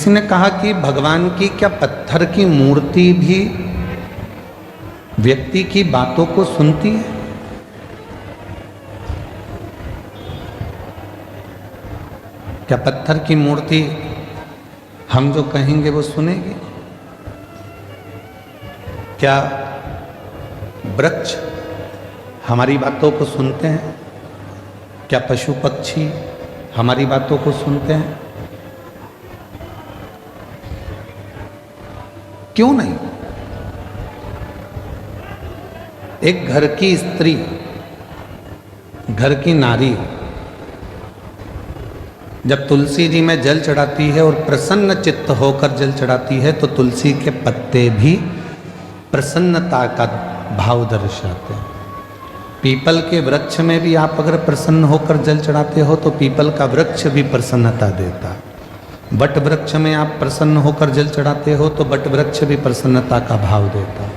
किसी ने कहा कि भगवान की क्या पत्थर की मूर्ति भी व्यक्ति की बातों को सुनती है? क्या पत्थर की मूर्ति हम जो कहेंगे वो सुनेगी? क्या वृक्ष हमारी बातों को सुनते हैं? क्या पशु पक्षी हमारी बातों को सुनते हैं? क्यों नहीं? एक घर की स्त्री, घर की नारी जब तुलसी जी में जल चढ़ाती है और प्रसन्न चित्त होकर जल चढ़ाती है तो तुलसी के पत्ते भी प्रसन्नता का भाव दर्शाते हैं। पीपल के वृक्ष में भी आप अगर प्रसन्न होकर जल चढ़ाते हो तो पीपल का वृक्ष भी प्रसन्नता देता है। बट वृक्ष में आप प्रसन्न होकर जल चढ़ाते हो तो बट वृक्ष भी प्रसन्नता का भाव देता है।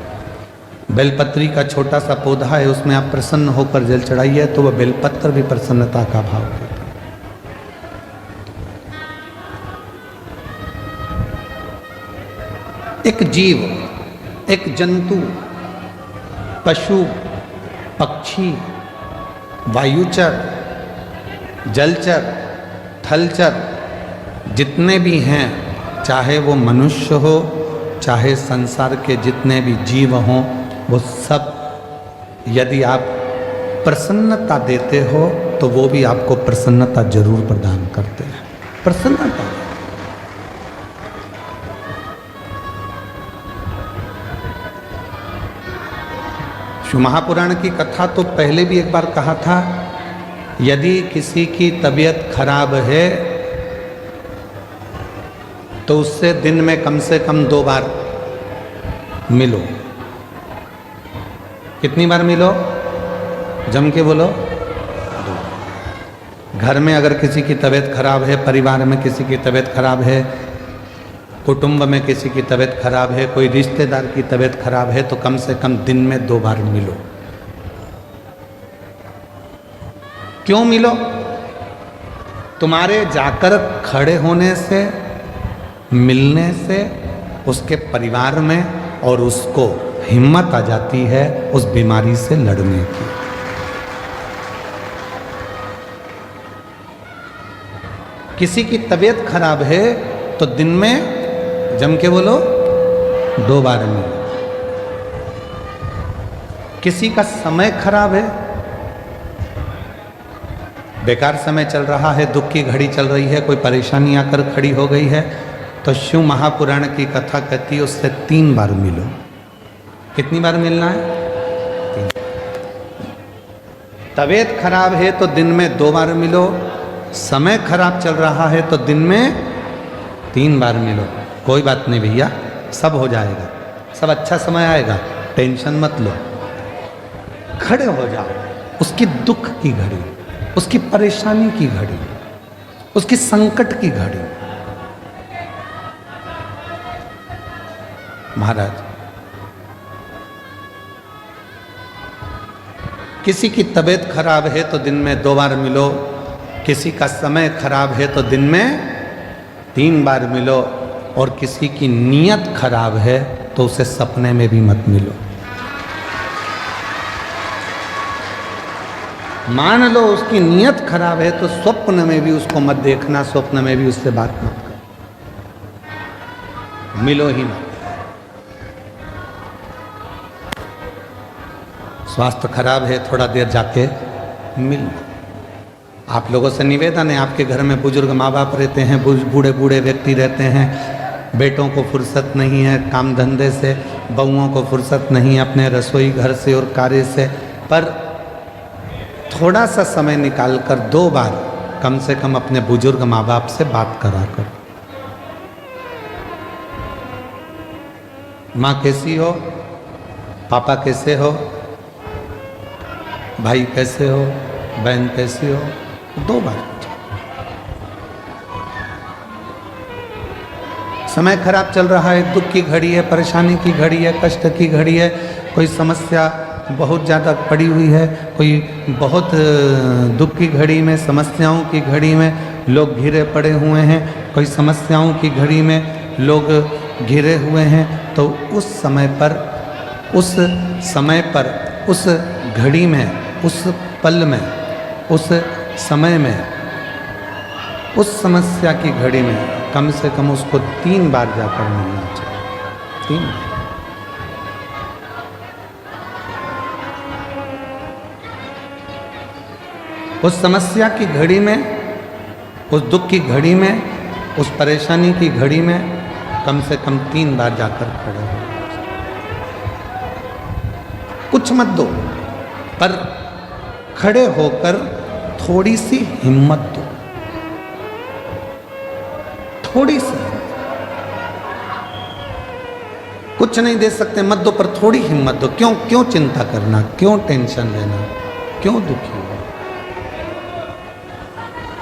बेलपत्री का छोटा सा पौधा है, उसमें आप प्रसन्न होकर जल चढ़ाइए तो वह बेलपत्र भी प्रसन्नता का भाव देता है। एक जीव, एक जंतु, पशु, पक्षी, वायुचर, जलचर, थलचर जितने भी हैं, चाहे वो मनुष्य हो, चाहे संसार के जितने भी जीव हों, वो सब यदि आप प्रसन्नता देते हो तो वो भी आपको प्रसन्नता जरूर प्रदान करते हैं। प्रसन्नता। शिव महापुराण की कथा तो पहले भी एक बार कहा था, यदि किसी की तबीयत खराब है तो उससे दिन में कम से कम 2 बार मिलो। कितनी बार मिलो? जम के बोलो। घर में अगर किसी की तबीयत खराब है, परिवार में किसी की तबीयत खराब है, कुटुंब में किसी की तबीयत खराब है, कोई रिश्तेदार की तबीयत खराब है तो कम से कम दिन में 2 बार मिलो। क्यों मिलो? तुम्हारे जाकर खड़े होने से, मिलने से उसके परिवार में और उसको हिम्मत आ जाती है उस बीमारी से लड़ने की। किसी की तबीयत खराब है तो दिन में जम के बोलो 2 बार मिलो। किसी का समय खराब है, बेकार समय चल रहा है, दुख की घड़ी चल रही है, कोई परेशानी आकर खड़ी हो गई है तो शिव महापुराण की कथा कहती है उससे 3 बार मिलो। कितनी बार मिलना है? 3। तबीयत खराब है तो दिन में 2 बार मिलो, समय खराब चल रहा है तो दिन में 3 बार मिलो। कोई बात नहीं भैया, सब हो जाएगा, सब अच्छा समय आएगा, टेंशन मत लो। खड़े हो जाओ, उसकी दुख की घड़ी, उसकी परेशानी की घड़ी, उसकी संकट की घड़ी। महाराज, किसी की तबीयत खराब है तो दिन में 2 बार मिलो, किसी का समय खराब है तो दिन में 3 बार मिलो, और किसी की नीयत खराब है तो उसे सपने में भी मत मिलो। मान लो उसकी नीयत खराब है तो स्वप्न में भी उसको मत देखना, स्वप्न में भी उससे बात मत करो, मिलो ही मत। स्वास्थ्य खराब है, थोड़ा देर जाके मिल लो। आप लोगों से निवेदन है, आपके घर में बुजुर्ग माँ बाप रहते हैं, बूढ़े बूढ़े व्यक्ति रहते हैं, बेटों को फुर्सत नहीं है काम धंधे से, बहुओं को फुर्सत नहीं है अपने रसोई घर से और कार्य से, पर थोड़ा सा समय निकालकर 2 बार कम से कम अपने बुजुर्ग माँ बाप से बात करा कर। माँ कैसी हो, पापा कैसे हो, भाई कैसे हो, बहन कैसी हो, 2 बार। समय खराब चल रहा है, दुख की घड़ी है, परेशानी की घड़ी है, कष्ट की घड़ी है, कोई समस्या बहुत ज़्यादा पड़ी हुई है, कोई बहुत दुख की घड़ी में, समस्याओं की घड़ी में लोग घिरे पड़े हुए हैं, कोई समस्याओं की घड़ी में लोग घिरे हुए हैं, तो उस समय पर उस घड़ी में, उस पल में, उस समय में, उस समस्या की घड़ी में कम से कम उसको 3 बार जाकर मिलना चाहिए। 3 बार। उस समस्या की घड़ी में, उस दुख की घड़ी में, उस परेशानी की घड़ी में कम से कम 3 बार जाकर खड़े हो। कुछ मत दो, पर खड़े होकर थोड़ी सी हिम्मत दो, थोड़ी सी। कुछ नहीं दे सकते मत दो, पर थोड़ी हिम्मत दो। क्यों चिंता करना, क्यों टेंशन लेना, क्यों दुखी हो।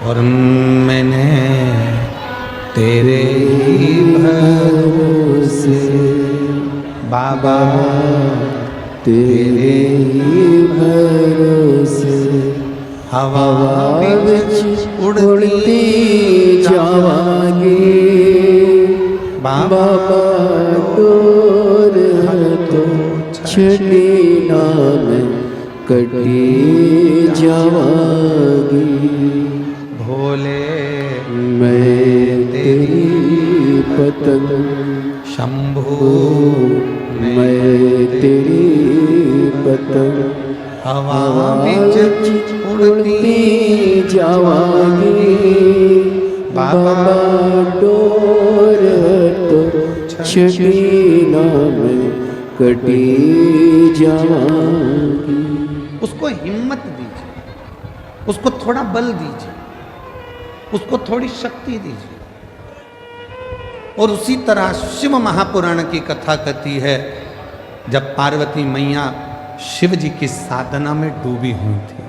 और मैंने तेरे ही भरोसे बाबा, तेरे ही भरोसे हवा विच उड़ती जावांगी बाबा, डोर तो छड़ी ना मैं कटी जावांगी। भोले मैं तेरी पतंग, शंभू मैं तेरी पतंग, हवा विच उड़ती जावांगी बाबा, डोर तो छड़ी ना मैं कटी जावांगी। उसको हिम्मत दीजिए, उसको थोड़ा बल दीजिए, उसको थोड़ी शक्ति दीजिए। और उसी तरह शिव महापुराण की कथा कहती है, जब पार्वती मैया शिव जी की साधना में डूबी हुई थी,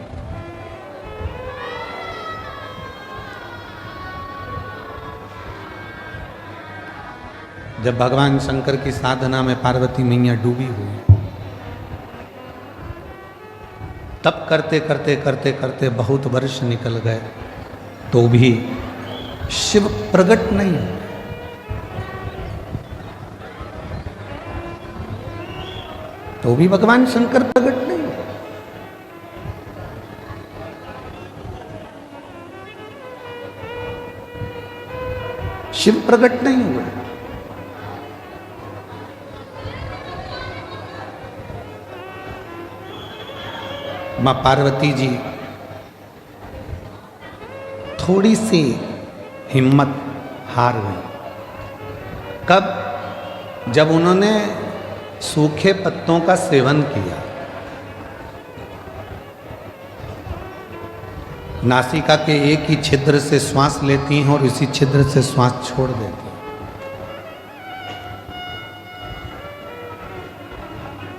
जब भगवान शंकर की साधना में पार्वती मैया डूबी हुई, तब करते करते करते करते बहुत वर्ष निकल गए, तो भी शिव प्रकट नहीं। तो भी भगवान शंकर प्रकट नहीं। शिव प्रकट नहीं हुए। मां पार्वती जी थोड़ी सी हिम्मत हार गई। कब? जब उन्होंने सूखे पत्तों का सेवन किया, नासिका के एक ही छिद्र से श्वास लेती हैं और इसी छिद्र से श्वास छोड़ देती हैं,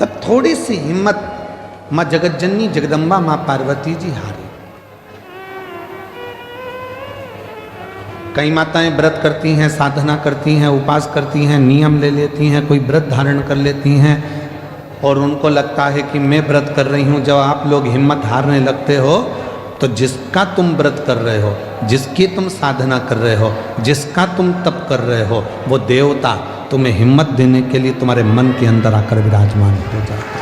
तब थोड़ी सी हिम्मत मां जगतजननी जगदम्बा मां पार्वती जी हारी। कई माताएं व्रत करती हैं, साधना करती हैं, उपास करती हैं, नियम ले लेती हैं, कोई व्रत धारण कर लेती हैं और उनको लगता है कि मैं व्रत कर रही हूं। जब आप लोग हिम्मत हारने लगते हो, तो जिसका तुम व्रत कर रहे हो, जिसकी तुम साधना कर रहे हो, जिसका तुम तप कर रहे हो, वो देवता तुम्हें हिम्मत देने के लिए तुम्हारे मन के अंदर आकर विराजमान हो जाता है।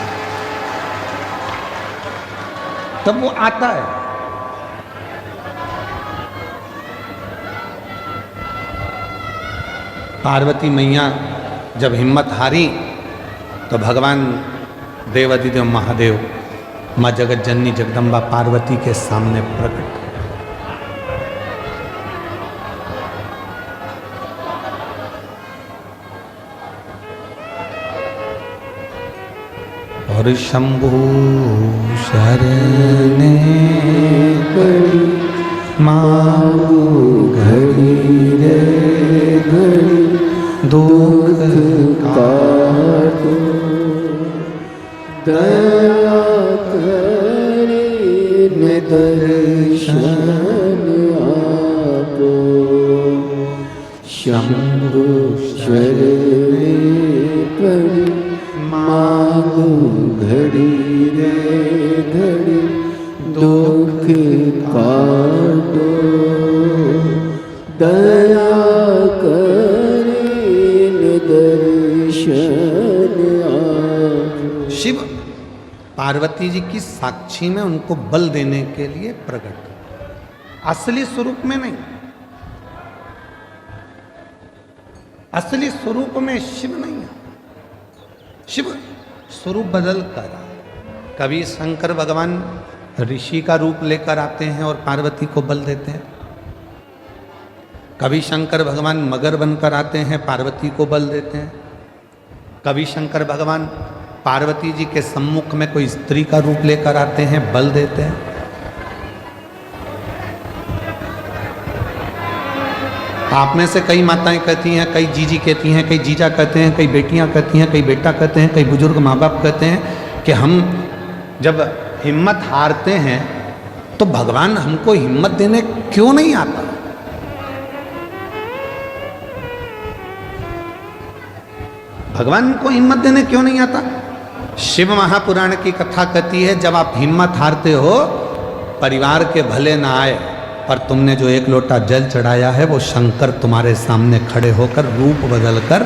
तब वो आता है। पार्वती मैया जब हिम्मत हारी, तो भगवान देवाधिदेव महादेव मां जगतजननी जगदम्बा पार्वती के सामने प्रकट। और शंभु शरणे पड़ी मांगू घड़ी रे घड़ी, दुख काटो दया करे दर्शन आपो। शंभु शरणे पड़ी मांगू घड़ी रे घड़ी, दुख काटो दया करें दर्शन आप। शिव पार्वती जी की साक्षी में उनको बल देने के लिए प्रकट, असली स्वरूप में नहीं। असली स्वरूप में शिव नहीं है। शिव स्वरूप बदल कर, कभी शंकर भगवान ऋषि का रूप लेकर आते हैं और पार्वती को बल देते हैं, कभी शंकर भगवान मगर बनकर आते हैं, पार्वती को बल देते हैं, कभी शंकर भगवान पार्वती जी के सम्मुख में कोई स्त्री का रूप लेकर आते हैं, बल देते हैं। आप में से कई माताएं कहती हैं, कई जीजी कहती हैं, कई जीजा कहते हैं, कई बेटियां कहती हैं, कई बेटा कहते हैं, कई बुजुर्ग माँ बाप कहते हैं कि हम जब हिम्मत हारते हैं तो भगवान हमको हिम्मत देने क्यों नहीं आता। भगवान को हिम्मत देने क्यों नहीं आता। शिव महापुराण की कथा कहती है, जब आप हिम्मत हारते हो, परिवार के भले ना आए, पर तुमने जो एक लोटा जल चढ़ाया है वो शंकर तुम्हारे सामने खड़े होकर रूप बदलकर,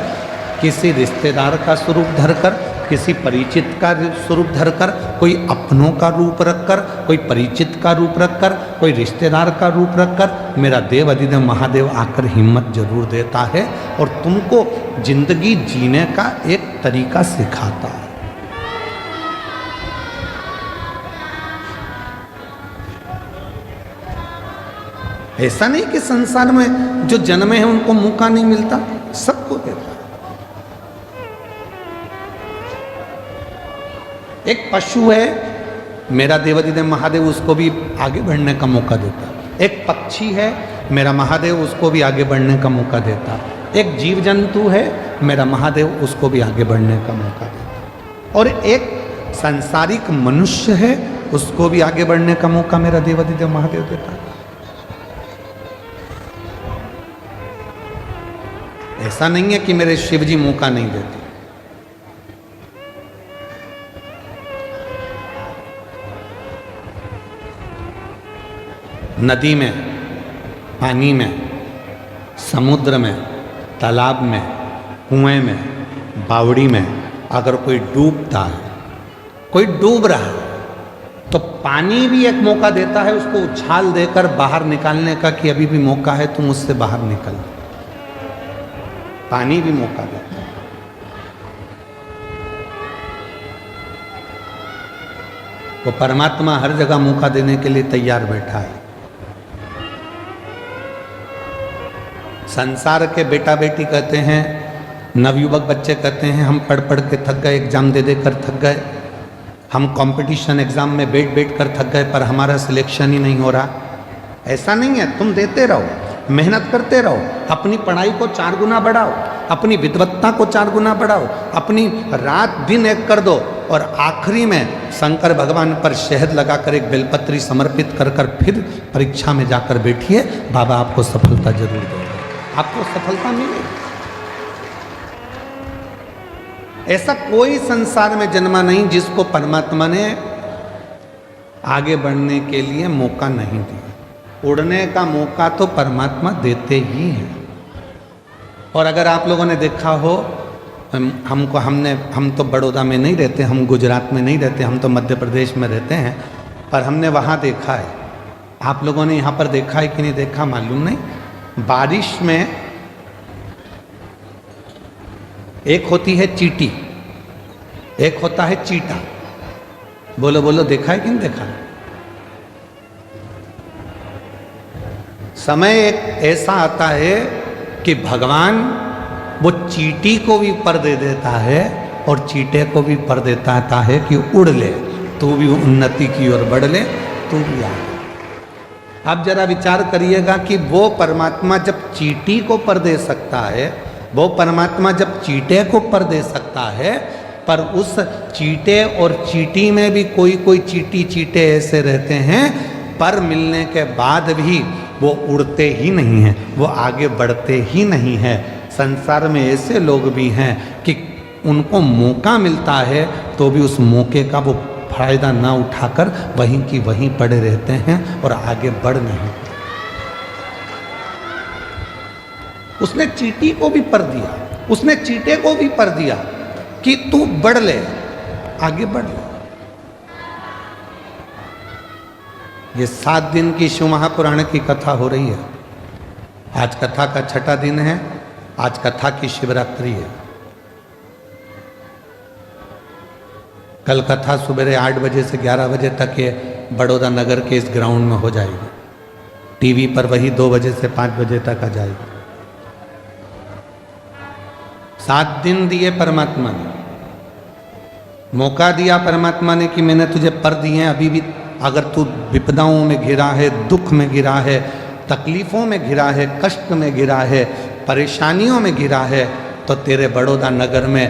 किसी रिश्तेदार का स्वरूप धरकर, किसी परिचित का स्वरूप धरकर, कोई अपनों का रूप रखकर, कोई परिचित का रूप रखकर, कोई रिश्तेदार का रूप रखकर मेरा देव अधिदेव महादेव आकर हिम्मत जरूर देता है और तुमको जिंदगी जीने का एक तरीका सिखाता है। ऐसा नहीं कि संसार में जो जन्मे हैं उनको मौका नहीं मिलता, सबको देता है। एक पशु है, मेरा देवाधिदेव महादेव उसको भी आगे बढ़ने का मौका देता है। एक पक्षी है, मेरा महादेव उसको भी आगे बढ़ने का मौका देता है। एक जीव जंतु है, मेरा महादेव उसको भी आगे बढ़ने का मौका देता है। और एक सांसारिक मनुष्य है, उसको भी आगे बढ़ने का मौका मेरा देवाधिदेव महादेव देता है। ऐसा नहीं है कि मेरे शिव जी मौका नहीं देते। नदी में, पानी में, समुद्र में, तालाब में, कुएं में, बावड़ी में अगर कोई डूबता है, कोई डूब रहा है, तो पानी भी एक मौका देता है उसको उछाल देकर बाहर निकालने का कि अभी भी मौका है, तुम उससे बाहर निकल। पानी भी मौका देता है। वो परमात्मा हर जगह मौका देने के लिए तैयार बैठा है। संसार के बेटा बेटी कहते हैं, नवयुवक बच्चे कहते हैं, हम पढ़ पढ़ के थक गए, एग्जाम दे दे कर थक गए, हम कंपटीशन एग्जाम में बैठ बैठ कर थक गए, पर हमारा सिलेक्शन ही नहीं हो रहा। ऐसा नहीं है, तुम देते रहो, मेहनत करते रहो, अपनी पढ़ाई को 4 गुना बढ़ाओ, अपनी विद्वत्ता को 4 गुना बढ़ाओ, अपनी रात दिन एक कर दो और आखिरी में शंकर भगवान पर शहद लगाकर एक बेलपत्री समर्पित कर कर फिर परीक्षा में जाकर बैठिए, बाबा आपको सफलता जरूर देंगे, आपको सफलता मिलेगी। ऐसा कोई संसार में जन्मा नहीं जिसको परमात्मा ने आगे बढ़ने के लिए मौका नहीं दिया। उड़ने का मौका तो परमात्मा देते ही हैं। और अगर आप लोगों ने देखा हो, हम तो बड़ौदा में नहीं रहते, हम गुजरात में नहीं रहते, हम तो मध्य प्रदेश में रहते हैं, पर हमने वहाँ देखा है। आप लोगों ने यहाँ पर देखा है कि नहीं देखा मालूम नहीं। बारिश में एक होती है चींटी, एक होता है चीटा। बोलो बोलो, देखा है कि नहीं देखा? समय एक ऐसा आता है कि भगवान वो चींटी को भी पर दे देता है और चीटे को भी पर देता है कि उड़ ले, तू भी उन्नति की ओर बढ़ ले, तू भी आ। आप जरा विचार करिएगा कि वो परमात्मा जब चींटी को पर दे सकता है, वो परमात्मा जब चीटे को पर दे सकता है, पर उस चीटे और चींटी में भी कोई कोई चीटे ऐसे रहते हैं, पर मिलने के बाद भी वो उड़ते ही नहीं हैं, वो आगे बढ़ते ही नहीं हैं। संसार में ऐसे लोग भी हैं कि उनको मौका मिलता है तो भी उस मौके का वो फायदा ना उठाकर वहीं की वहीं पड़े रहते हैं और आगे बढ़ नहीं। उसने चींटी को भी पर दिया, उसने चींटे को भी पर दिया कि तू बढ़ ले, आगे बढ़ ले। ये 7 दिन की शिव महापुराण की कथा हो रही है। आज कथा का 6ठा दिन है। आज कथा की शिवरात्रि है। कल कथा सुबह 8 बजे से 11 बजे तक ये बड़ौदा नगर के इस ग्राउंड में हो जाएगी। टीवी पर वही 2 बजे से 5 बजे तक आ जाएगी। 7 दिन दिए परमात्मा ने, मौका दिया परमात्मा ने कि मैंने तुझे पर दिए हैं, अभी भी अगर तू विपदाओं में घिरा है, दुख में घिरा है, तकलीफों में घिरा है, कष्ट में घिरा है, परेशानियों में घिरा है, तो तेरे बड़ौदा नगर में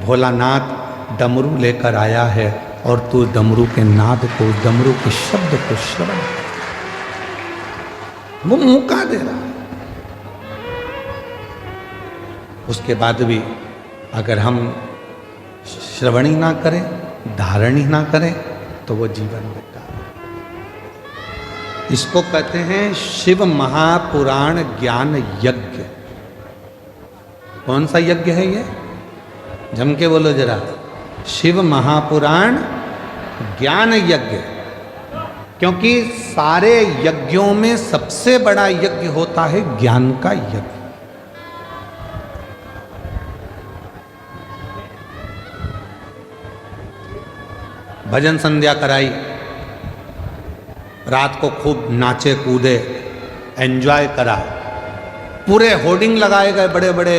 भोलानाथ डमरू लेकर आया है और तू डमरू के नाद को, डमरू के शब्द को श्रवण, वो मौका दे रहा है। उसके बाद भी अगर हम श्रवण ही ना करें, धारण ही ना करें, तो वो जीवन बेकार है। इसको कहते हैं शिव महापुराण ज्ञान यज्ञ। कौन सा यज्ञ है ये? जम के बोलो जरा। शिव महापुराण ज्ञान यज्ञ। क्योंकि सारे यज्ञों में सबसे बड़ा यज्ञ होता है ज्ञान का यज्ञ। भजन संध्या कराई, रात को खूब नाचे कूदे, एंजॉय करा, पूरे होर्डिंग लगाए गए बड़े बड़े,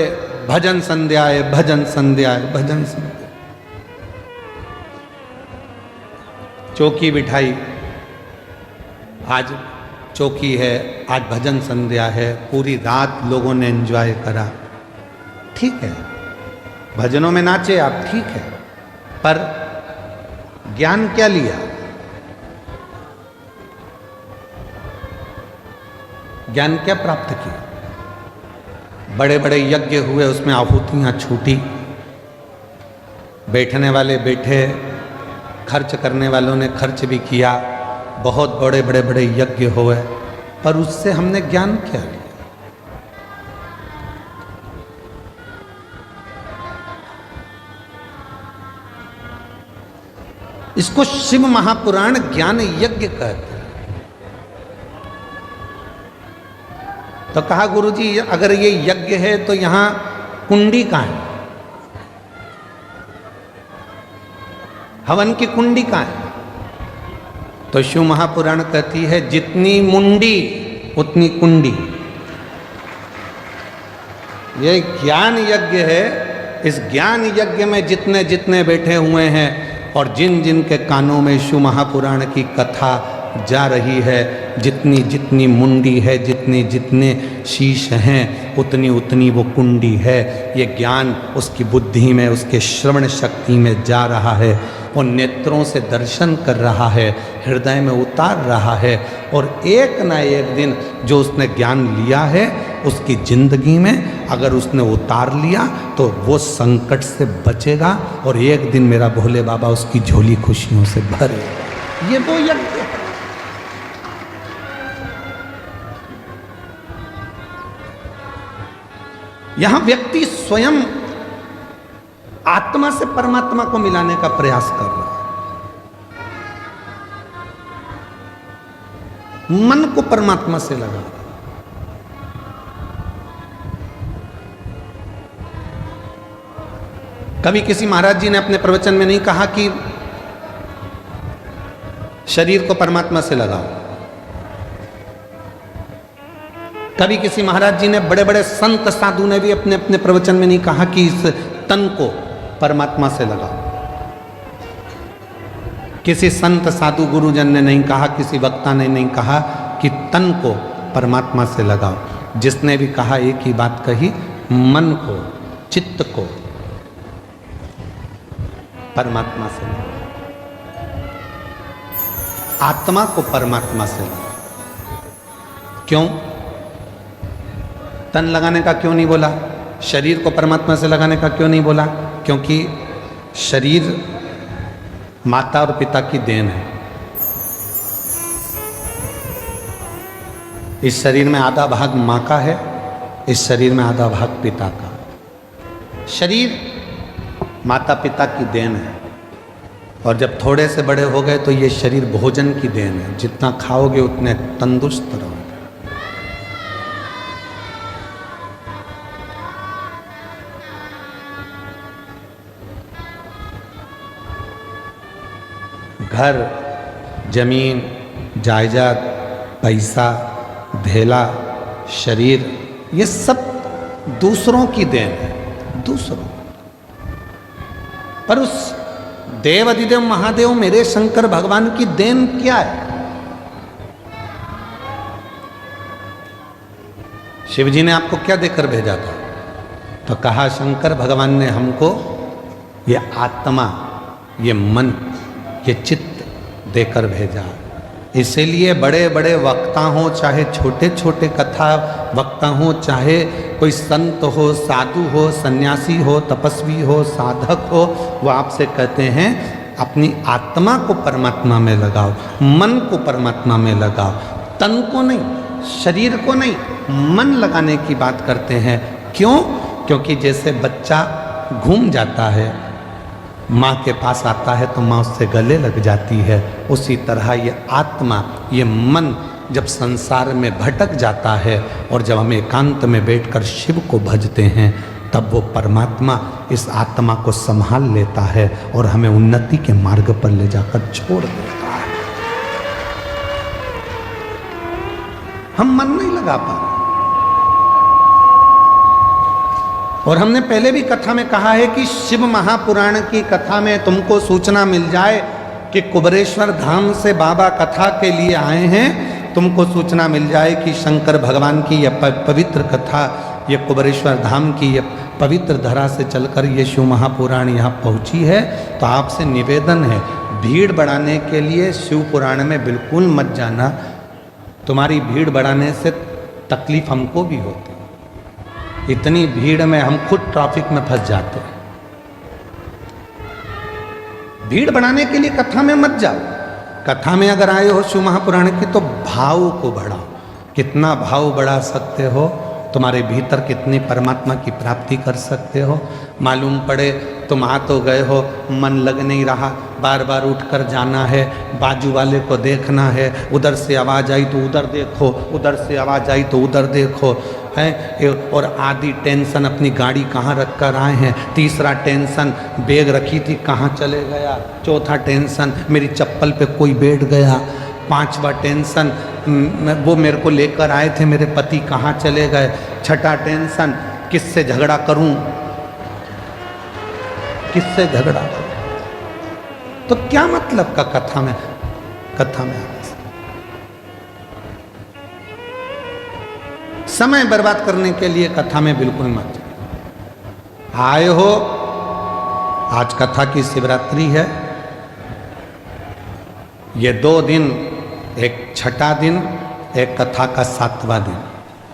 भजन संध्या है, भजन संध्या है, भजन संध्या। चौकी बिठाई, आज चौकी है, आज भजन संध्या है, पूरी रात लोगों ने एंजॉय करा। ठीक है, भजनों में नाचे आप, ठीक है, पर ज्ञान क्या लिया? ज्ञान क्या प्राप्त किया? बड़े बड़े यज्ञ हुए, उसमें आहुतियां छूटी, बैठने वाले बैठे, खर्च करने वालों ने खर्च भी किया, बहुत बड़े बड़े बड़े यज्ञ हुए, पर उससे हमने ज्ञान क्या लिया? इसको शिव महापुराण ज्ञान यज्ञ कहते हैं। तो कहा गुरुजी अगर ये यज्ञ है तो यहां कुंडी कहां है? हवन की कुंडी कहां है? तो शिव महापुराण कहती है जितनी मुंडी उतनी कुंडी। ये ज्ञान यज्ञ है। इस ज्ञान यज्ञ में जितने जितने बैठे हुए हैं और जिन जिन के कानों में शिव महापुराण की कथा जा रही है, जितनी जितनी मुंडी है, जितने जितने शीश हैं, उतनी उतनी वो कुंडी है। ये ज्ञान उसकी बुद्धि में, उसके श्रवण शक्ति में जा रहा है, वो नेत्रों से दर्शन कर रहा है, हृदय में उतार रहा है, और एक ना एक दिन जो उसने ज्ञान लिया है उसकी जिंदगी में अगर उसने उतार लिया तो वो संकट से बचेगा और एक दिन मेरा भोले बाबा उसकी झोली खुशियों से भरेगा। ये वो यज्ञ है। यहां व्यक्ति स्वयं आत्मा से परमात्मा को मिलाने का प्रयास कर रहा है, मन को परमात्मा से लगा। कभी किसी महाराज जी ने अपने प्रवचन में नहीं कहा कि शरीर को परमात्मा से लगाओ। कभी किसी महाराज जी ने, बड़े बड़े संत साधु ने भी अपने अपने प्रवचन में नहीं कहा कि इस तन को परमात्मा से लगाओ। किसी संत साधु गुरुजन ने नहीं कहा, किसी वक्ता ने नहीं कहा कि तन को परमात्मा से लगाओ। जिसने भी कहा एक ही बात कही, मन को, चित्त को परमात्मा से लगाओ, आत्मा को परमात्मा से लगाओ। क्यों? तन लगाने का क्यों नहीं बोला? शरीर को परमात्मा से लगाने का क्यों नहीं बोला? क्योंकि शरीर माता और पिता की देन है। इस शरीर में आधा भाग माँ का है, इस शरीर में आधा भाग पिता का। शरीर माता पिता की देन है, और जब थोड़े से बड़े हो गए तो ये शरीर भोजन की देन है। जितना खाओगे उतने तंदुरुस्त रहोगे। घर, जमीन, जायदाद, पैसा, धेला, शरीर, ये सब दूसरों की देन है, दूसरों। पर उस देव अधिदेव महादेव मेरे शंकर भगवान की देन क्या है? शिव जी ने आपको क्या देकर भेजा था? तो कहा शंकर भगवान ने हमको ये आत्मा, ये मन, ये चित्त देकर भेजा। इसीलिए बड़े बड़े वक्ता हों, चाहे छोटे छोटे कथा वक्ता हों, चाहे कोई संत हो, साधु हो, सन्यासी हो, तपस्वी हो, साधक हो, वो आपसे कहते हैं अपनी आत्मा को परमात्मा में लगाओ, मन को परमात्मा में लगाओ, तन को नहीं, शरीर को नहीं, मन लगाने की बात करते हैं। क्यों? क्योंकि जैसे बच्चा घूम जाता है, माँ के पास आता है तो माँ उससे गले लग जाती है, उसी तरह ये आत्मा, ये मन जब संसार में भटक जाता है और जब हम एकांत में बैठकर शिव को भजते हैं, तब वो परमात्मा इस आत्मा को संभाल लेता है और हमें उन्नति के मार्ग पर ले जाकर छोड़ देता है। हम मन नहीं लगा पा रहे। और हमने पहले भी कथा में कहा है कि शिव महापुराण की कथा में तुमको सूचना मिल जाए कि कुबरेश्वर धाम से बाबा कथा के लिए आए हैं, तुमको सूचना मिल जाए कि शंकर भगवान की यह पवित्र कथा, ये कुबरेश्वर धाम की ये पवित्र धरा से चलकर ये शिव महापुराण यहाँ पहुँची है, तो आपसे निवेदन है, भीड़ बढ़ाने के लिए शिव पुराण में बिल्कुल मत जाना। तुम्हारी भीड़ बढ़ाने से तकलीफ हमको भी होती है। इतनी भीड़ में हम खुद ट्रैफिक में फंस जाते हैं। भीड़ बढ़ाने के लिए कथा में मत जाओ। कथा में अगर आए हो शिव महापुराण की तो भाव को बढ़ाओ। कितना भाव बढ़ा सकते हो, तुम्हारे भीतर कितनी परमात्मा की प्राप्ति कर सकते हो। मालूम पड़े तुम आ तो गए हो, मन लग नहीं रहा, बार बार उठकर जाना है, बाजू वाले को देखना है, उधर से आवाज़ आई तो उधर देखो, उधर से आवाज़ आई तो उधर देखो, है। और आधी टेंशन अपनी गाड़ी कहाँ रख कर आए हैं, तीसरा टेंशन बैग रखी थी कहाँ चले गया, चौथा टेंशन मेरी चप्पल पे कोई बैठ गया, पांचवा टेंशन वो मेरे को लेकर आए थे मेरे पति कहाँ चले गए, छठा टेंशन किससे झगड़ा करूं, किससे झगड़ा करूं। तो क्या मतलब का कथा में आने से? समय बर्बाद करने के लिए कथा में बिल्कुल मत जाओ। आए हो, आज कथा की शिवरात्रि है, ये 2 दिन, एक छठा दिन, एक कथा का 7वां दिन,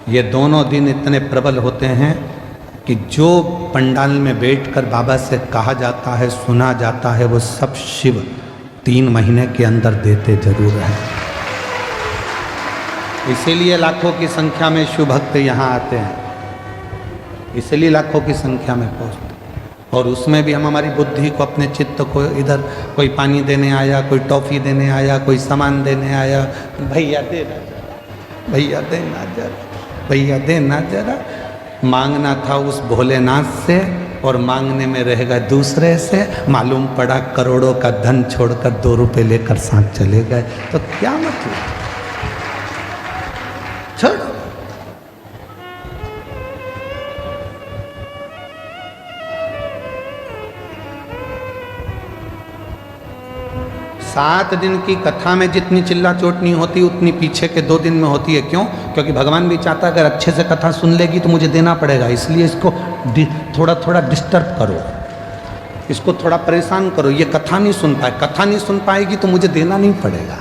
ये दोनों दिन इतने प्रबल होते हैं कि जो पंडाल में बैठकर बाबा से कहा जाता है, सुना जाता है, वो सब शिव 3 महीने के अंदर देते जरूर हैं। इसीलिए लाखों की संख्या में शिव भक्त यहाँ आते हैं, इसलिए लाखों की संख्या में पहुँचते। और उसमें भी हम हमारी बुद्धि को, अपने चित्त को, इधर कोई पानी देने आया, कोई टॉफ़ी देने आया, कोई सामान देने आया, भैया देना जरा, भैया देना जरा, भैया देना जरा। मांगना था उस भोलेनाथ से और मांगने में रह गए दूसरे से। मालूम पड़ा करोड़ों का धन छोड़कर 2 रुपये लेकर साथ चले गए। तो क्या मतलब? छोड़ो। सात दिन की कथा में जितनी चिल्ला चोट नहीं होती उतनी पीछे के 2 दिन में होती है। क्यों? क्योंकि भगवान भी चाहता है अगर अच्छे से कथा सुन लेगी तो मुझे देना पड़ेगा, इसलिए इसको थोड़ा थोड़ा डिस्टर्ब करो, इसको थोड़ा परेशान करो। ये कथा नहीं सुन पाए, कथा नहीं सुन पाएगी तो मुझे देना नहीं पड़ेगा।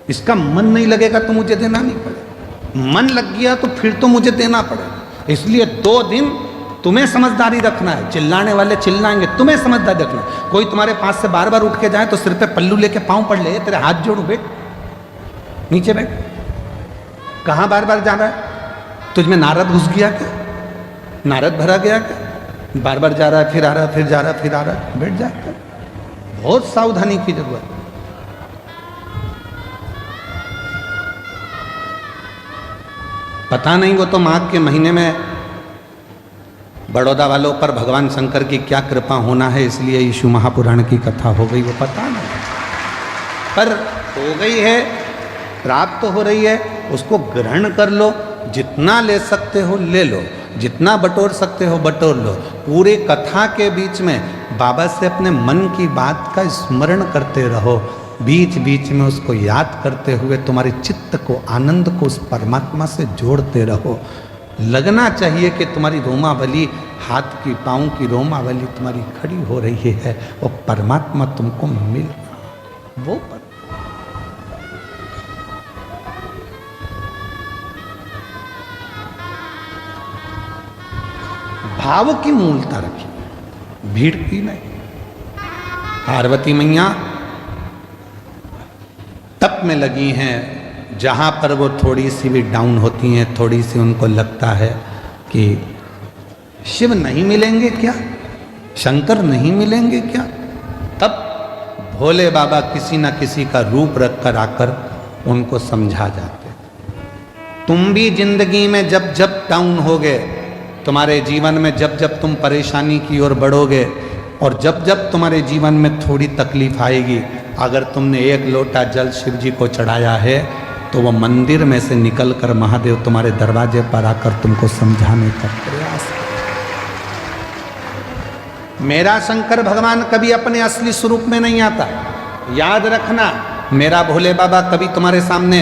इसका मन नहीं लगेगा तो मुझे देना नहीं पड़ेगा, मन लग गया तो फिर तो मुझे देना पड़ेगा। इसलिए 2 दिन तुम्हें समझदारी रखना है। चिल्लाने वाले चिल्लाएंगे, तुम्हें समझदारी रखना है। कोई तुम्हारे पास से बार बार उठ के जाए तो सिर पे पल्लू लेके पाँव पड़ ले, तेरे हाथ जोड़ू, बैठ नीचे बैठ। कहाँ बार बार जा रहा है? तुझ में नारद घुस गया क्या? नारद भरा गया क्या? बार बार जा रहा है, फिर आ रहा है, फिर जा रहा है, फिर आ रहा है, बैठ जाता। बहुत सावधानी की जरूरत। पता नहीं वो तो माघ के महीने में बड़ौदा वालों पर भगवान शंकर की क्या कृपा होना है, इसलिए यीशु महापुराण की कथा हो गई, वो पता नहीं, पर हो गई है, प्राप्त हो रही है, उसको ग्रहण कर लो। जितना ले सकते हो ले लो, जितना बटोर सकते हो बटोर लो। पूरे कथा के बीच में बाबा से अपने मन की बात का स्मरण करते रहो, बीच बीच में उसको याद करते हुए तुम्हारे चित्त को, आनंद को उस परमात्मा से जोड़ते रहो। लगना चाहिए कि तुम्हारी रोमावली, हाथ की पाँव की रोमावली तुम्हारी खड़ी हो रही है, वो परमात्मा तुमको मिल रहा, वो पर भाव की मूलता रखी, भीड़ की नहीं। पार्वती मैया तप में लगी हैं, जहां पर वो थोड़ी सी भी डाउन होती हैं, थोड़ी सी उनको लगता है कि शिव नहीं मिलेंगे क्या, शंकर नहीं मिलेंगे क्या, तब भोले बाबा किसी ना किसी का रूप रख कर आकर उनको समझा जाते। तुम भी जिंदगी में जब जब डाउन होगे, तुम्हारे जीवन में जब जब तुम परेशानी की ओर बढ़ोगे और जब जब तुम्हारे जीवन में थोड़ी तकलीफ आएगी, अगर तुमने एक लोटा जल शिव जी को चढ़ाया है तो वह मंदिर में से निकलकर महादेव तुम्हारे दरवाजे पर आकर तुमको समझाने का प्रयास करें। मेरा शंकर भगवान कभी अपने असली स्वरूप में नहीं आता, याद रखना। मेरा भोले बाबा कभी तुम्हारे सामने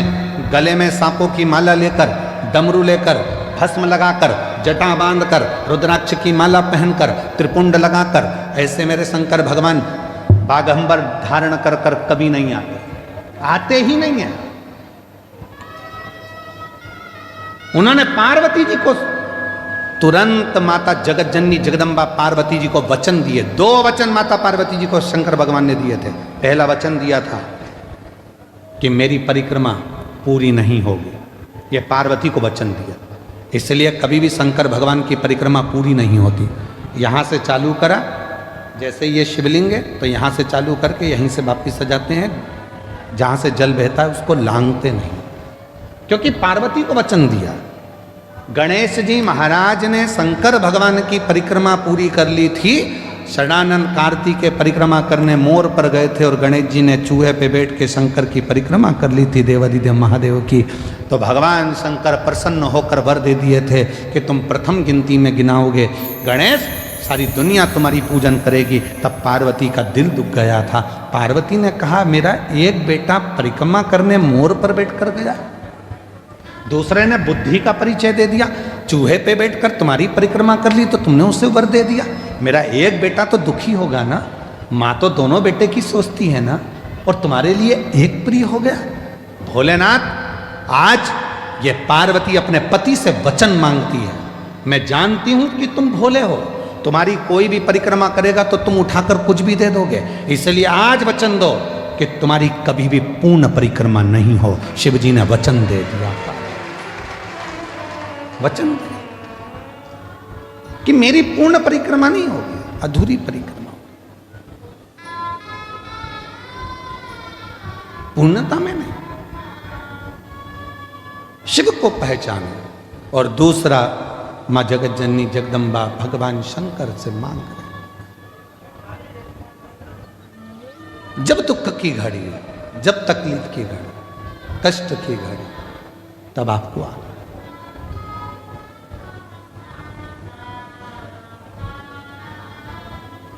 गले में सांपों की माला लेकर, डमरू लेकर, भस्म लगाकर, जटा बांधकर, रुद्राक्ष की माला पहनकर, त्रिपुंड लगाकर, ऐसे मेरे शंकर भगवान बागंबर धारण कर कर कभी नहीं आते, आते ही नहीं है। उन्होंने पार्वती जी को तुरंत माता जगत जननी जगदम्बा पार्वती जी को वचन दिए। 2 वचन माता पार्वती जी को शंकर भगवान ने दिए थे। पहला वचन दिया था कि मेरी परिक्रमा पूरी नहीं होगी, ये पार्वती को वचन दिया। इसलिए कभी भी शंकर भगवान की परिक्रमा पूरी नहीं होती। यहाँ से चालू करा, जैसे ये शिवलिंग है तो यहाँ से चालू करके यहीं से वापिस आ जाते हैं, जहाँ से जल बहता है उसको लांघते नहीं, क्योंकि पार्वती को वचन दिया। गणेश जी महाराज ने शंकर भगवान की परिक्रमा पूरी कर ली थी। षडानंद कार्तिक के परिक्रमा करने मोर पर गए थे और गणेश जी ने चूहे पे बैठ के शंकर की परिक्रमा कर ली थी, देवादिदेव महादेव की। तो भगवान शंकर प्रसन्न होकर वर दे दिए थे कि तुम प्रथम गिनती में गिनाओगे गणेश, सारी दुनिया तुम्हारी पूजन करेगी। तब पार्वती का दिल दुख गया था। पार्वती ने कहा मेरा एक बेटा परिक्रमा करने मोर पर बैठकर गया, दूसरे ने बुद्धि का परिचय दे दिया, चूहे पे बैठकर तुम्हारी परिक्रमा कर ली तो तुमने उसे वर दे दिया। मेरा एक बेटा तो दुखी होगा ना, माँ तो दोनों बेटे की सोचती है ना, और तुम्हारे लिए एक प्रिय हो गया। भोलेनाथ, आज ये पार्वती अपने पति से वचन मांगती है। मैं जानती हूं कि तुम भोले हो, तुम्हारी कोई भी परिक्रमा करेगा तो तुम उठाकर कुछ भी दे दोगे, इसलिए आज वचन दो कि तुम्हारी कभी भी पूर्ण परिक्रमा नहीं हो। शिव जी ने वचन दे दिया, वचन दे कि मेरी पूर्ण परिक्रमा नहीं होगी, अधूरी परिक्रमा, पूर्णता में नहीं। शिव को पहचानो। और दूसरा, मां जगत जननी जगदम्बा भगवान शंकर से मांग रहे, जब दुख की घड़ी, जब तकलीफ की घड़ी, कष्ट की घड़ी, तब आपको आ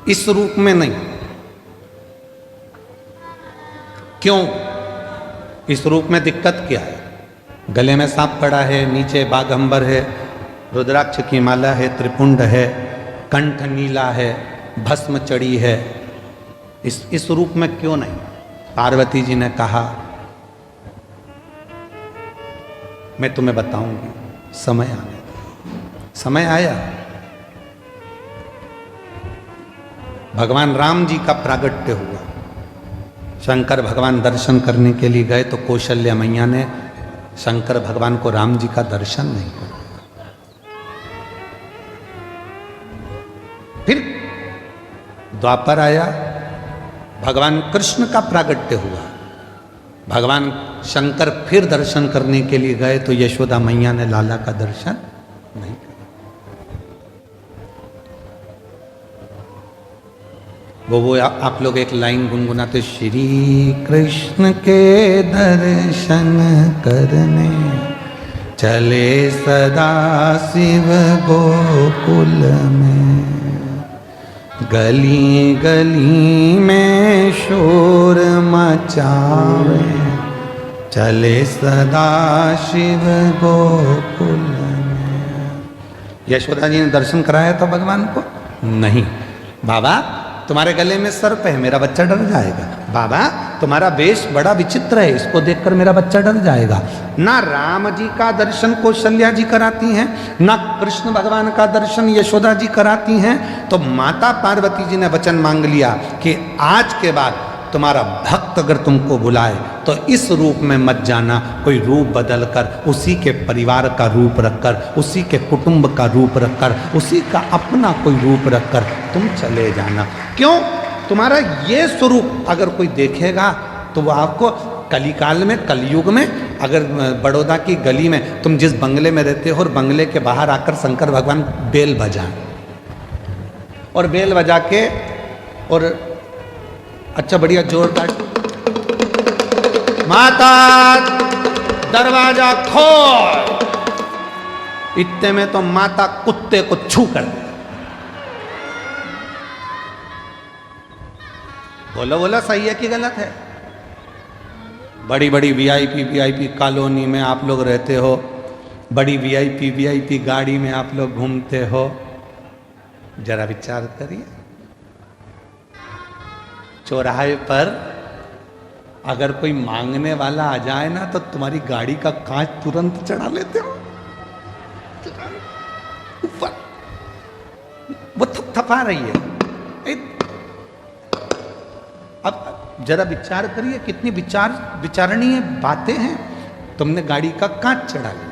इस रूप में नहीं। क्यों? इस रूप में दिक्कत क्या है? गले में सांप पड़ा है, नीचे बाघंबर है, रुद्राक्ष की माला है, त्रिपुंड है, कंठ नीला है, भस्म चढ़ी है। इस रूप में क्यों नहीं? पार्वती जी ने कहा मैं तुम्हें बताऊंगी, समय आने दो। समय आया। भगवान राम जी का प्रागट्य हुआ। शंकर भगवान दर्शन करने के लिए गए तो कौशल्या मैया ने शंकर भगवान को राम जी का दर्शन नहीं किया। फिर द्वापर आया, भगवान कृष्ण का प्रागट्य हुआ। भगवान शंकर फिर दर्शन करने के लिए गए तो यशोदा मैया ने लाला का दर्शन नहीं किया। वो आप लोग एक लाइन गुनगुनाते, श्री कृष्ण के दर्शन करने चले सदा शिव गोकुल में, गली गली में शोर मचावे चले सदा शिव गोकुल में। यशोदा जी ने दर्शन कराया था भगवान को? नहीं। बाबा तुम्हारे गले में सर्प है, मेरा बच्चा डर जाएगा। बाबा तुम्हारा वेश बड़ा विचित्र है, इसको देखकर मेरा बच्चा डर जाएगा। ना राम जी का दर्शन कौशल्या जी कराती हैं, ना कृष्ण भगवान का दर्शन यशोदा जी कराती हैं। तो माता पार्वती जी ने वचन मांग लिया कि आज के बाद तुम्हारा भक्त अगर तुमको बुलाए तो इस रूप में मत जाना, कोई रूप बदल कर, उसी के परिवार का रूप रखकर, उसी के कुटुंब का रूप रखकर, उसी का अपना कोई रूप रखकर तुम चले जाना। क्यों? तुम्हारा ये स्वरूप अगर कोई देखेगा तो वो आपको कलिकाल में, कलयुग में, अगर बड़ौदा की गली में तुम जिस बंगले में रहते हो और बंगले के बाहर आकर शंकर भगवान बेल बजाएं और बेल बजा के और अच्छा बढ़िया जोरदार, माता दरवाजा खोल, इतने में तो माता कुत्ते को छू कर दे। बोलो बोलो, सही है कि गलत है? बड़ी बड़ी वीआईपी कॉलोनी में आप लोग रहते हो, बड़ी वीआईपी गाड़ी में आप लोग घूमते हो, जरा विचार करिए। चौराहे पर अगर कोई मांगने वाला आ जाए ना तो तुम्हारी गाड़ी का कांच तुरंत चढ़ा लेते हो ऊपर, वो थपथपा रही है। अब जरा विचार करिए कितनी विचारणीय बातें हैं। तुमने गाड़ी का कांच चढ़ा लिया।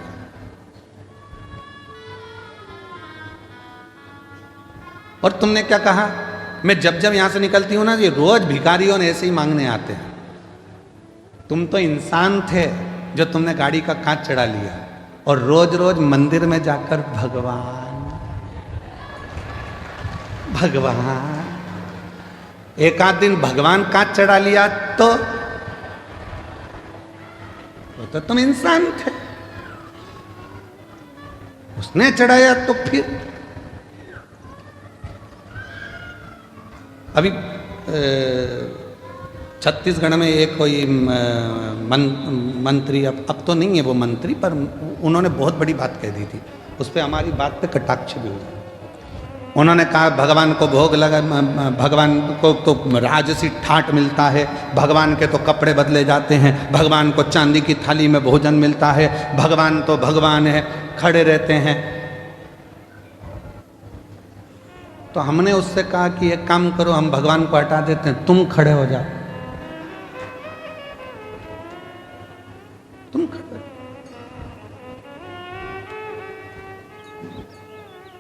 और तुमने क्या कहा? मैं जब जब यहां से निकलती हूं ना, ये रोज भिखारियों ने ऐसे ही मांगने आते हैं। तुम तो इंसान थे जो तुमने गाड़ी का कांच चढ़ा लिया और रोज रोज मंदिर में जाकर भगवान भगवान, एक आध दिन भगवान कांच चढ़ा लिया तो तुम इंसान थे। उसने चढ़ाया तो फिर अभी छत्तीसगढ़ में एक कोई मंत्री, अब तो नहीं है वो मंत्री, पर उन्होंने बहुत बड़ी बात कह दी थी। उस पर हमारी बात पे कटाक्ष भी हुआ। उन्होंने कहा भगवान को भोग लगा, भगवान को तो राजसी ठाट मिलता है, भगवान के तो कपड़े बदले जाते हैं, भगवान को चांदी की थाली में भोजन मिलता है, भगवान तो भगवान है, खड़े रहते हैं। तो हमने उससे कहा कि एक काम करो, हम भगवान को हटा देते हैं, तुम खड़े हो जाओ, तुम खड़े।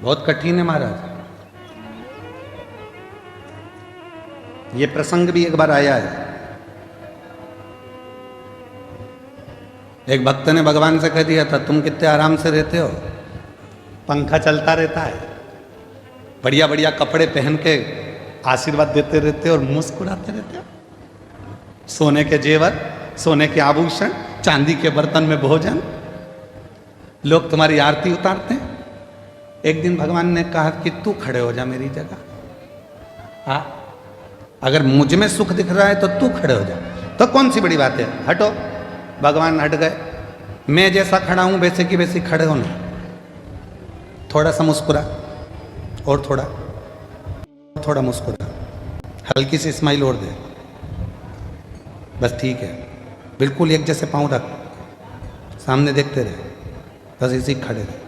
बहुत कठिन है महाराज। ये प्रसंग भी एक बार आया है। एक भक्त ने भगवान से कह दिया था, तुम कितने आराम से रहते हो, पंखा चलता रहता है, बढ़िया बढ़िया कपड़े पहन के आशीर्वाद देते रहते हो और मुस्कुराते रहते हो, सोने के जेवर, सोने के आभूषण, चांदी के बर्तन में भोजन, लोग तुम्हारी आरती उतारते हैं। एक दिन भगवान ने कहा कि तू खड़े हो जा मेरी जगह। हाँ, अगर मुझ में सुख दिख रहा है तो तू खड़े हो जा, तो कौन सी बड़ी बात है, हटो। भगवान हट गए। मैं जैसा खड़ा हूं वैसे की वैसे खड़े हो ना, थोड़ा सा मुस्कुरा और थोड़ा मुस्कुरा, हल्की सी स्माइल और दे, बस ठीक है। बिल्कुल एक जैसे पांव रख, सामने देखते रहे, बस इसी खड़े रहे।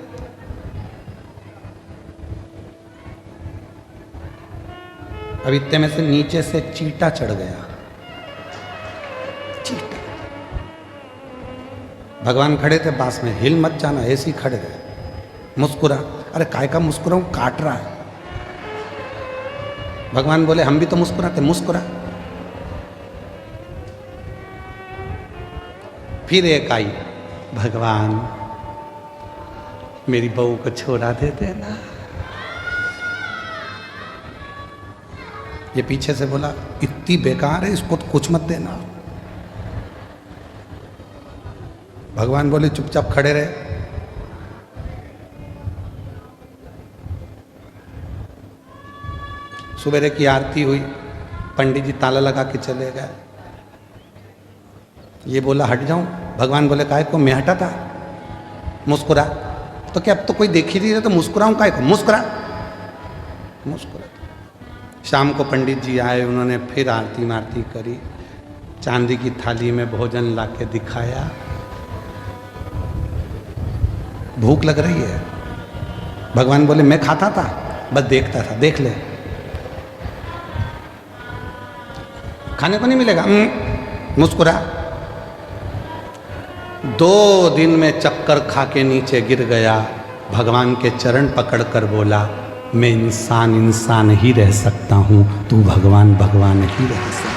अब इतने में से नीचे से चींटा चढ़ गया। चींटा, भगवान खड़े थे पास में, हिल मत जाना, ऐसे ही खड़े रहे। मुस्कुरा, अरे काय का मुस्कुराऊं, काट रहा है। भगवान बोले हम भी तो मुस्कुराते, मुस्कुरा। फिर एक आई, भगवान मेरी बहू को छोड़ा दे देना। ये पीछे से बोला इतनी बेकार है, इसको तो कुछ मत देना। भगवान बोले चुपचाप खड़े रहे। सुबेरे की आरती हुई, पंडित जी ताला लगा के चले गए। ये बोला हट जाऊं, भगवान बोले काहे को, मैं हटा था, मुस्कुरा। तो क्या अब तो कोई देख ही नहीं रहा तो मुस्कुराऊं काहे को, मुस्कुरा, मुस्कुरा। शाम को पंडित जी आए, उन्होंने फिर आरती मारती करी, चांदी की थाली में भोजन ला के दिखाया। भूख लग रही है। भगवान बोले मैं खाता था, बस देखता था, देख ले, खाने को नहीं मिलेगा, मुस्कुरा। 2 दिन में चक्कर खा के नीचे गिर गया। भगवान के चरण पकड़कर बोला मैं इंसान इंसान ही रह सकता हूं, तू भगवान भगवान ही रह सकता।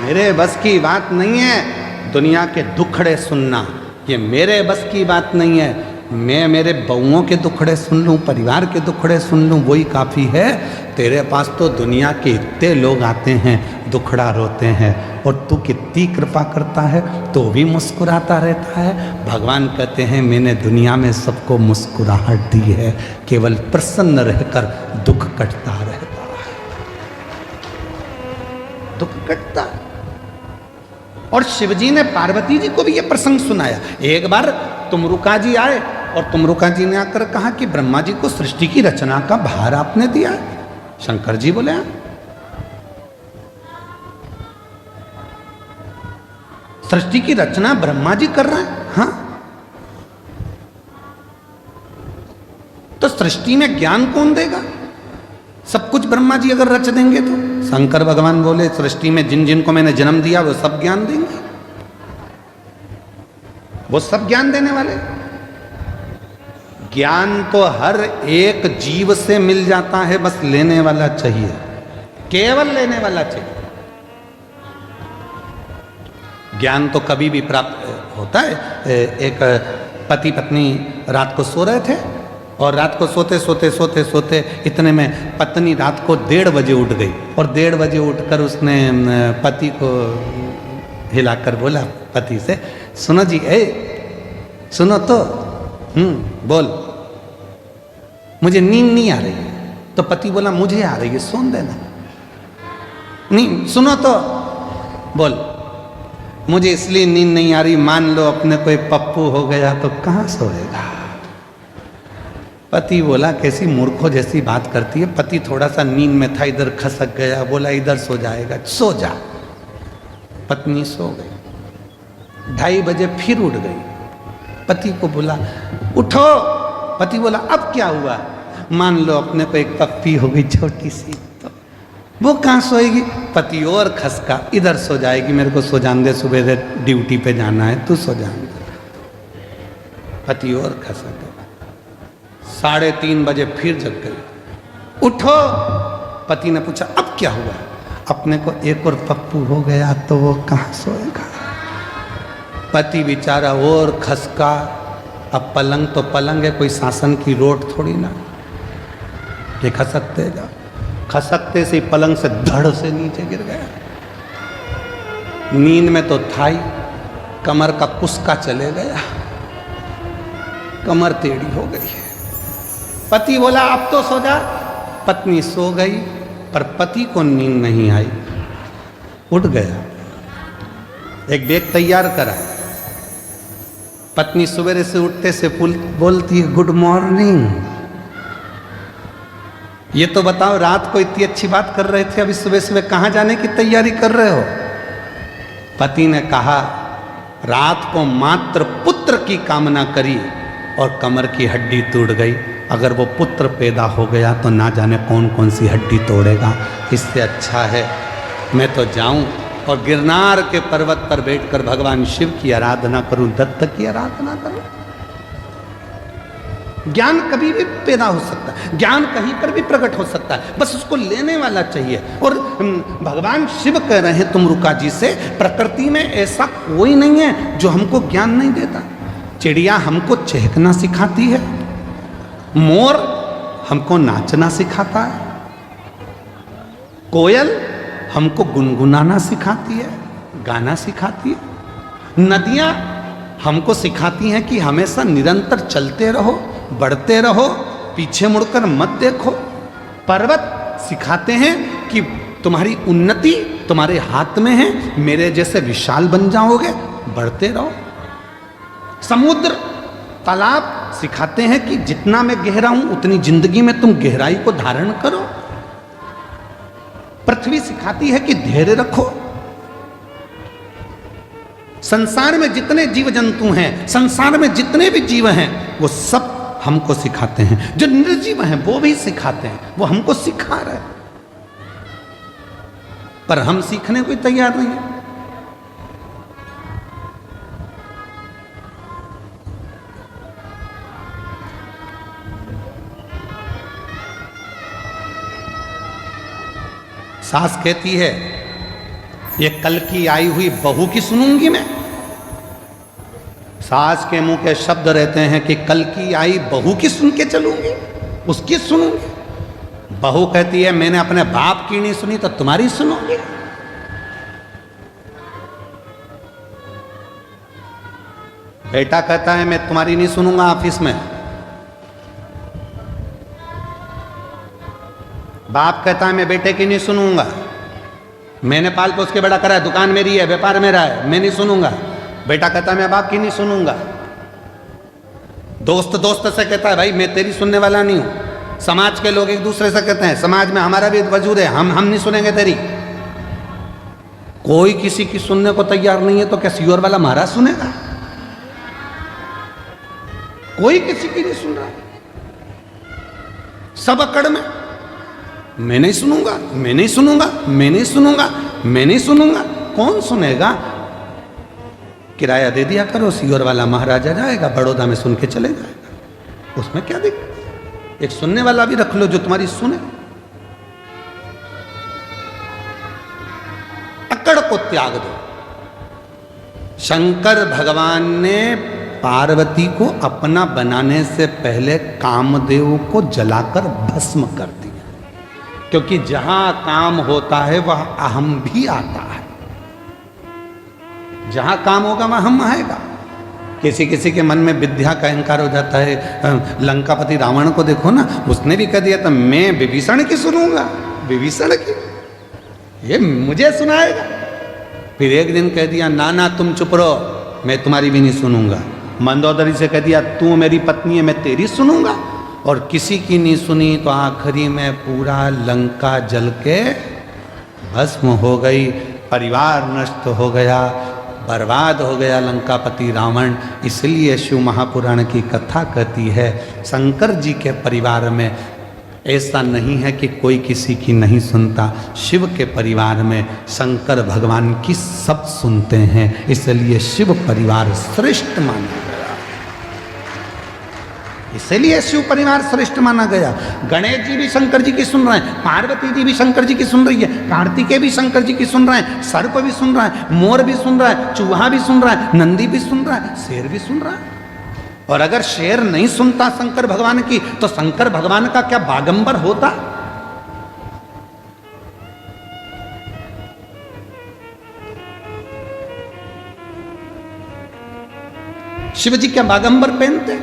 मेरे बस की बात नहीं है दुनिया के दुखड़े सुनना, ये मेरे बस की बात नहीं है। मैं मेरे बउओं के दुखड़े सुन लूं, परिवार के दुखड़े सुन लूं, वही काफ़ी है। तेरे पास तो दुनिया के इतने लोग आते हैं, दुखड़ा रोते हैं, और तू कितनी कृपा करता है तो भी मुस्कुराता रहता है। भगवान कहते हैं मैंने दुनिया में सबको मुस्कुराहट दी है, केवल प्रसन्न रहकर दुख कटता रहता है, दुख कटता। और शिवजी ने पार्वती जी को भी यह प्रसंग सुनाया। एक बार तुमरुका जी आए और तुमरुका जी ने आकर कहा कि ब्रह्मा जी को सृष्टि की रचना का भार आपने दिया। शंकर जी बोले सृष्टि की रचना ब्रह्मा जी कर रहे हैं। हाँ, तो सृष्टि में ज्ञान कौन देगा? सब कुछ ब्रह्मा जी अगर रच देंगे तो। शंकर भगवान बोले सृष्टि में जिन जिन को मैंने जन्म दिया वो सब ज्ञान देंगे, वो सब ज्ञान देने वाले। ज्ञान तो हर एक जीव से मिल जाता है, बस लेने वाला चाहिए, केवल लेने वाला चाहिए। ज्ञान तो कभी भी प्राप्त होता है। एक पति पत्नी रात को सो रहे थे और रात को सोते सोते सोते सोते इतने में पत्नी रात को 1:30 बजे उठ गई और 1:30 बजे उठकर उसने पति को हिलाकर बोला पति से, सुनो जी, सुनो तो, बोल, मुझे नींद नहीं आ रही है। तो पति बोला मुझे आ रही है, सोन देना। नहीं, सुनो तो, बोल, मुझे इसलिए नींद नहीं आ रही, मान लो अपने कोई पप्पू हो गया तो कहाँ सोएगा। पति बोला कैसी मूर्खों जैसी बात करती है। पति थोड़ा सा नींद में था, इधर खसक गया, बोला इधर सो जाएगा, सो जा। पत्नी सो गई। 2:30 बजे फिर उठ गई, पति को बोला उठो। पति बोला अब क्या हुआ? मान लो अपने को एक पप्पी हो गई छोटी सी, तो वो कहाँ सोएगी? पति और खसका, इधर सो जाएगी, मेरे को सो जान दे, सुबह ड्यूटी पे जाना है, तू सो जान दे। पति और खसक। 3:30 बजे फिर जग गई, उठो। पति ने पूछा अब क्या हुआ? अपने को एक और पप्पू हो गया तो वो कहाँ सोएगा? पति बेचारा और खसका। अब पलंग तो पलंग है, कोई शासन की रोड थोड़ी ना कि खसकते जा। खसकते से पलंग से धड़ से नीचे गिर गया। नींद में तो था ही, कमर का कुस्का चले गया, कमर टेढ़ी हो गई। पति बोला अब तो सो जा। पत्नी सो गई, पर पति को नींद नहीं आई, उठ गया। एक बैग तैयार करा। पत्नी सवेरे से उठते से बोलती है गुड मॉर्निंग। ये तो बताओ, रात को इतनी अच्छी बात कर रहे थे, अभी सुबह सुबह कहाँ जाने की तैयारी कर रहे हो? पति ने कहा रात को मात्र पुत्र की कामना करी और कमर की हड्डी टूट गई। अगर वो पुत्र पैदा हो गया तो ना जाने कौन कौन सी हड्डी तोड़ेगा। इससे अच्छा है मैं तो जाऊं और गिरनार के पर्वत पर बैठकर भगवान शिव की आराधना करूं, दत्त की आराधना करूं। ज्ञान कभी भी पैदा हो सकता है, ज्ञान कहीं पर भी प्रकट हो सकता है, बस उसको लेने वाला चाहिए। और भगवान शिव कह रहे हैं तुमरुका जी से, प्रकृति में ऐसा कोई नहीं है जो हमको ज्ञान नहीं देता। चिड़िया हमको चहकना सिखाती है, मोर हमको नाचना सिखाता है, कोयल हमको गुनगुनाना सिखाती है, गाना सिखाती है, नदियां हमको सिखाती हैं कि हमेशा निरंतर चलते रहो, बढ़ते रहो, पीछे मुड़कर मत देखो, पर्वत सिखाते हैं कि तुम्हारी उन्नति तुम्हारे हाथ में है, मेरे जैसे विशाल बन जाओगे, बढ़ते रहो, समुद्र तालाब सिखाते हैं कि जितना मैं गहरा हूं उतनी जिंदगी में तुम गहराई को धारण करो, पृथ्वी सिखाती है कि धैर्य रखो। संसार में जितने जीव जंतु हैं, संसार में जितने भी जीव हैं, वो सब हमको सिखाते हैं। जो निर्जीव हैं वो भी सिखाते हैं, वो हमको सिखा रहे हैं, पर हम सीखने को तैयार नहीं है। सास कहती है ये कल की आई हुई बहू की सुनूंगी मैं। सास के मुंह के शब्द रहते हैं कि कल की आई बहू की सुन के चलूंगी, उसकी सुनूंगी। बहू कहती है मैंने अपने बाप की नहीं सुनी तो तुम्हारी सुनूंगी। बेटा कहता है मैं तुम्हारी नहीं सुनूंगा ऑफिस में। बाप कहता है मैं बेटे की नहीं सुनूंगा, मैंने पाल पोस के बड़ा करा है, दुकान मेरी है, व्यापार मेरा है, मैं नहीं सुनूंगा। बेटा कहता है मैं बाप की नहीं सुनूंगा। दोस्त दोस्त से कहता है भाई मैं तेरी सुनने वाला नहीं हूं। समाज के लोग एक दूसरे से कहते हैं समाज में हमारा भी वजूद है, हम नहीं सुनेंगे तेरी। कोई किसी की सुनने को तैयार नहीं है तो क्या सियोर वाला महाराज सुनेगा? कोई किसी की नहीं सुन रहा, सब अकड़ में मैं नहीं सुनूंगा, मैं नहीं सुनूंगा, मैं नहीं सुनूंगा, मैं नहीं सुनूंगा। कौन सुनेगा? किराया दे दिया करो, सियोर वाला महाराजा जाएगा, बड़ौदा में सुन के चले जाएगा, उसमें क्या दिक्कत? एक सुनने वाला भी रख लो जो तुम्हारी सुने। अकड़ को त्याग दो। शंकर भगवान ने पार्वती को अपना बनाने से पहले कामदेव को जलाकर भस्म कर दिया, क्योंकि जहां काम होता है वह अहम भी आता है। जहां काम होगा वहां हम आएगा। किसी किसी के मन में विद्या का अहंकार हो जाता है। लंकापति रावण को देखो ना, उसने भी कह दिया था मैं विभीषण की सुनूंगा, विभीषण की, ये मुझे सुनाएगा। फिर एक दिन कह दिया ना ना तुम चुप रहो, मैं तुम्हारी भी नहीं सुनूंगा। मंदोदरी से कह दिया तू मेरी पत्नी है, मैं तेरी सुनूंगा। और किसी की नहीं सुनी तो आखिरी में पूरा लंका जल के भस्म हो गई, परिवार नष्ट हो गया, बर्बाद हो गया लंकापति रावण। इसलिए शिव महापुराण की कथा कहती है शंकर जी के परिवार में ऐसा नहीं है कि कोई किसी की नहीं सुनता। शिव के परिवार में शंकर भगवान की सब सुनते हैं, इसलिए शिव परिवार श्रेष्ठ माना गया। इसलिए शिव परिवार श्रेष्ठ माना गया। गणेश जी भी शंकर जी की सुन रहे हैं, पार्वती जी भी शंकर जी की सुन रही है, कार्तिकेय भी शंकर जी की सुन रहे हैं, सर्प भी सुन रहा है, मोर भी सुन रहा है, चूहा भी सुन रहा है, नंदी भी सुन रहा है, शेर भी सुन रहा है। और अगर शेर नहीं सुनता शंकर भगवान की तो शंकर भगवान का क्या बागंबर होता? शिव जी क्या बागंबर पहनते?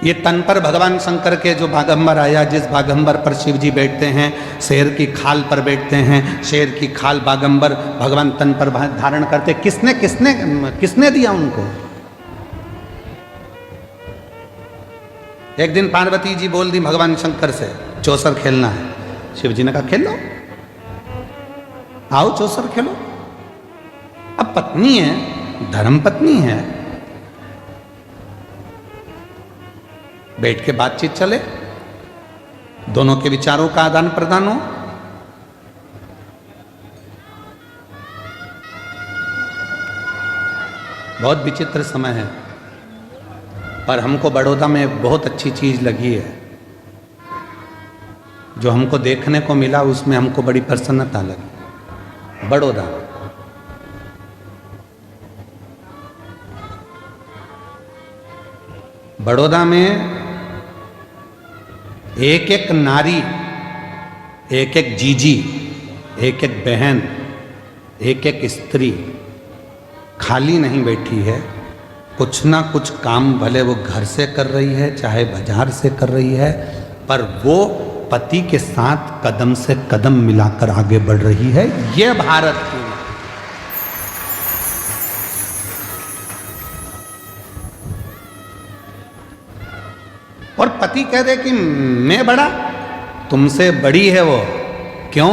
ये तन पर भगवान शंकर के जो बागंबर आया, जिस बागंबर पर शिव जी बैठते हैं, शेर की खाल पर बैठते हैं, शेर की खाल बागंबर भगवान तन पर धारण करते। किसने किसने किसने दिया उनको? एक दिन पार्वती जी बोल दी भगवान शंकर से चौसर खेलना है। शिव जी ने कहा खेलो, आओ चौसर खेलो। अब पत्नी है, धर्म पत्नी है, बैठ के बातचीत चले, दोनों के विचारों का आदान प्रदान हो। बहुत विचित्र समय है। और हमको बड़ौदा में बहुत अच्छी चीज लगी है, जो हमको देखने को मिला उसमें हमको बड़ी प्रसन्नता लगी। बड़ौदा बड़ौदा में एक एक नारी, एक एक जीजी, एक एक बहन, एक एक स्त्री खाली नहीं बैठी है। कुछ ना कुछ काम भले वो घर से कर रही है चाहे बाजार से कर रही है, पर वो पति के साथ कदम से कदम मिलाकर आगे बढ़ रही है। ये भारत की और पति कह दे कि मैं बड़ा, तुमसे बड़ी है वो। क्यों?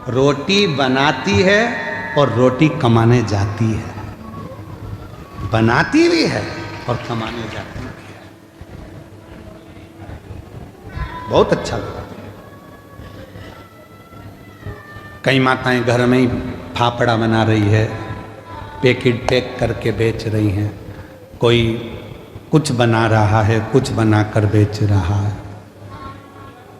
रोटी बनाती है और रोटी कमाने जाती है। बनाती भी है और कमाने जाती भी है। बहुत अच्छा लगा। कई माताएं घर में ही फाफड़ा बना रही है, पैकेट पैक करके बेच रही हैं। कोई कुछ बना रहा है, कुछ बनाकर बेच रहा है।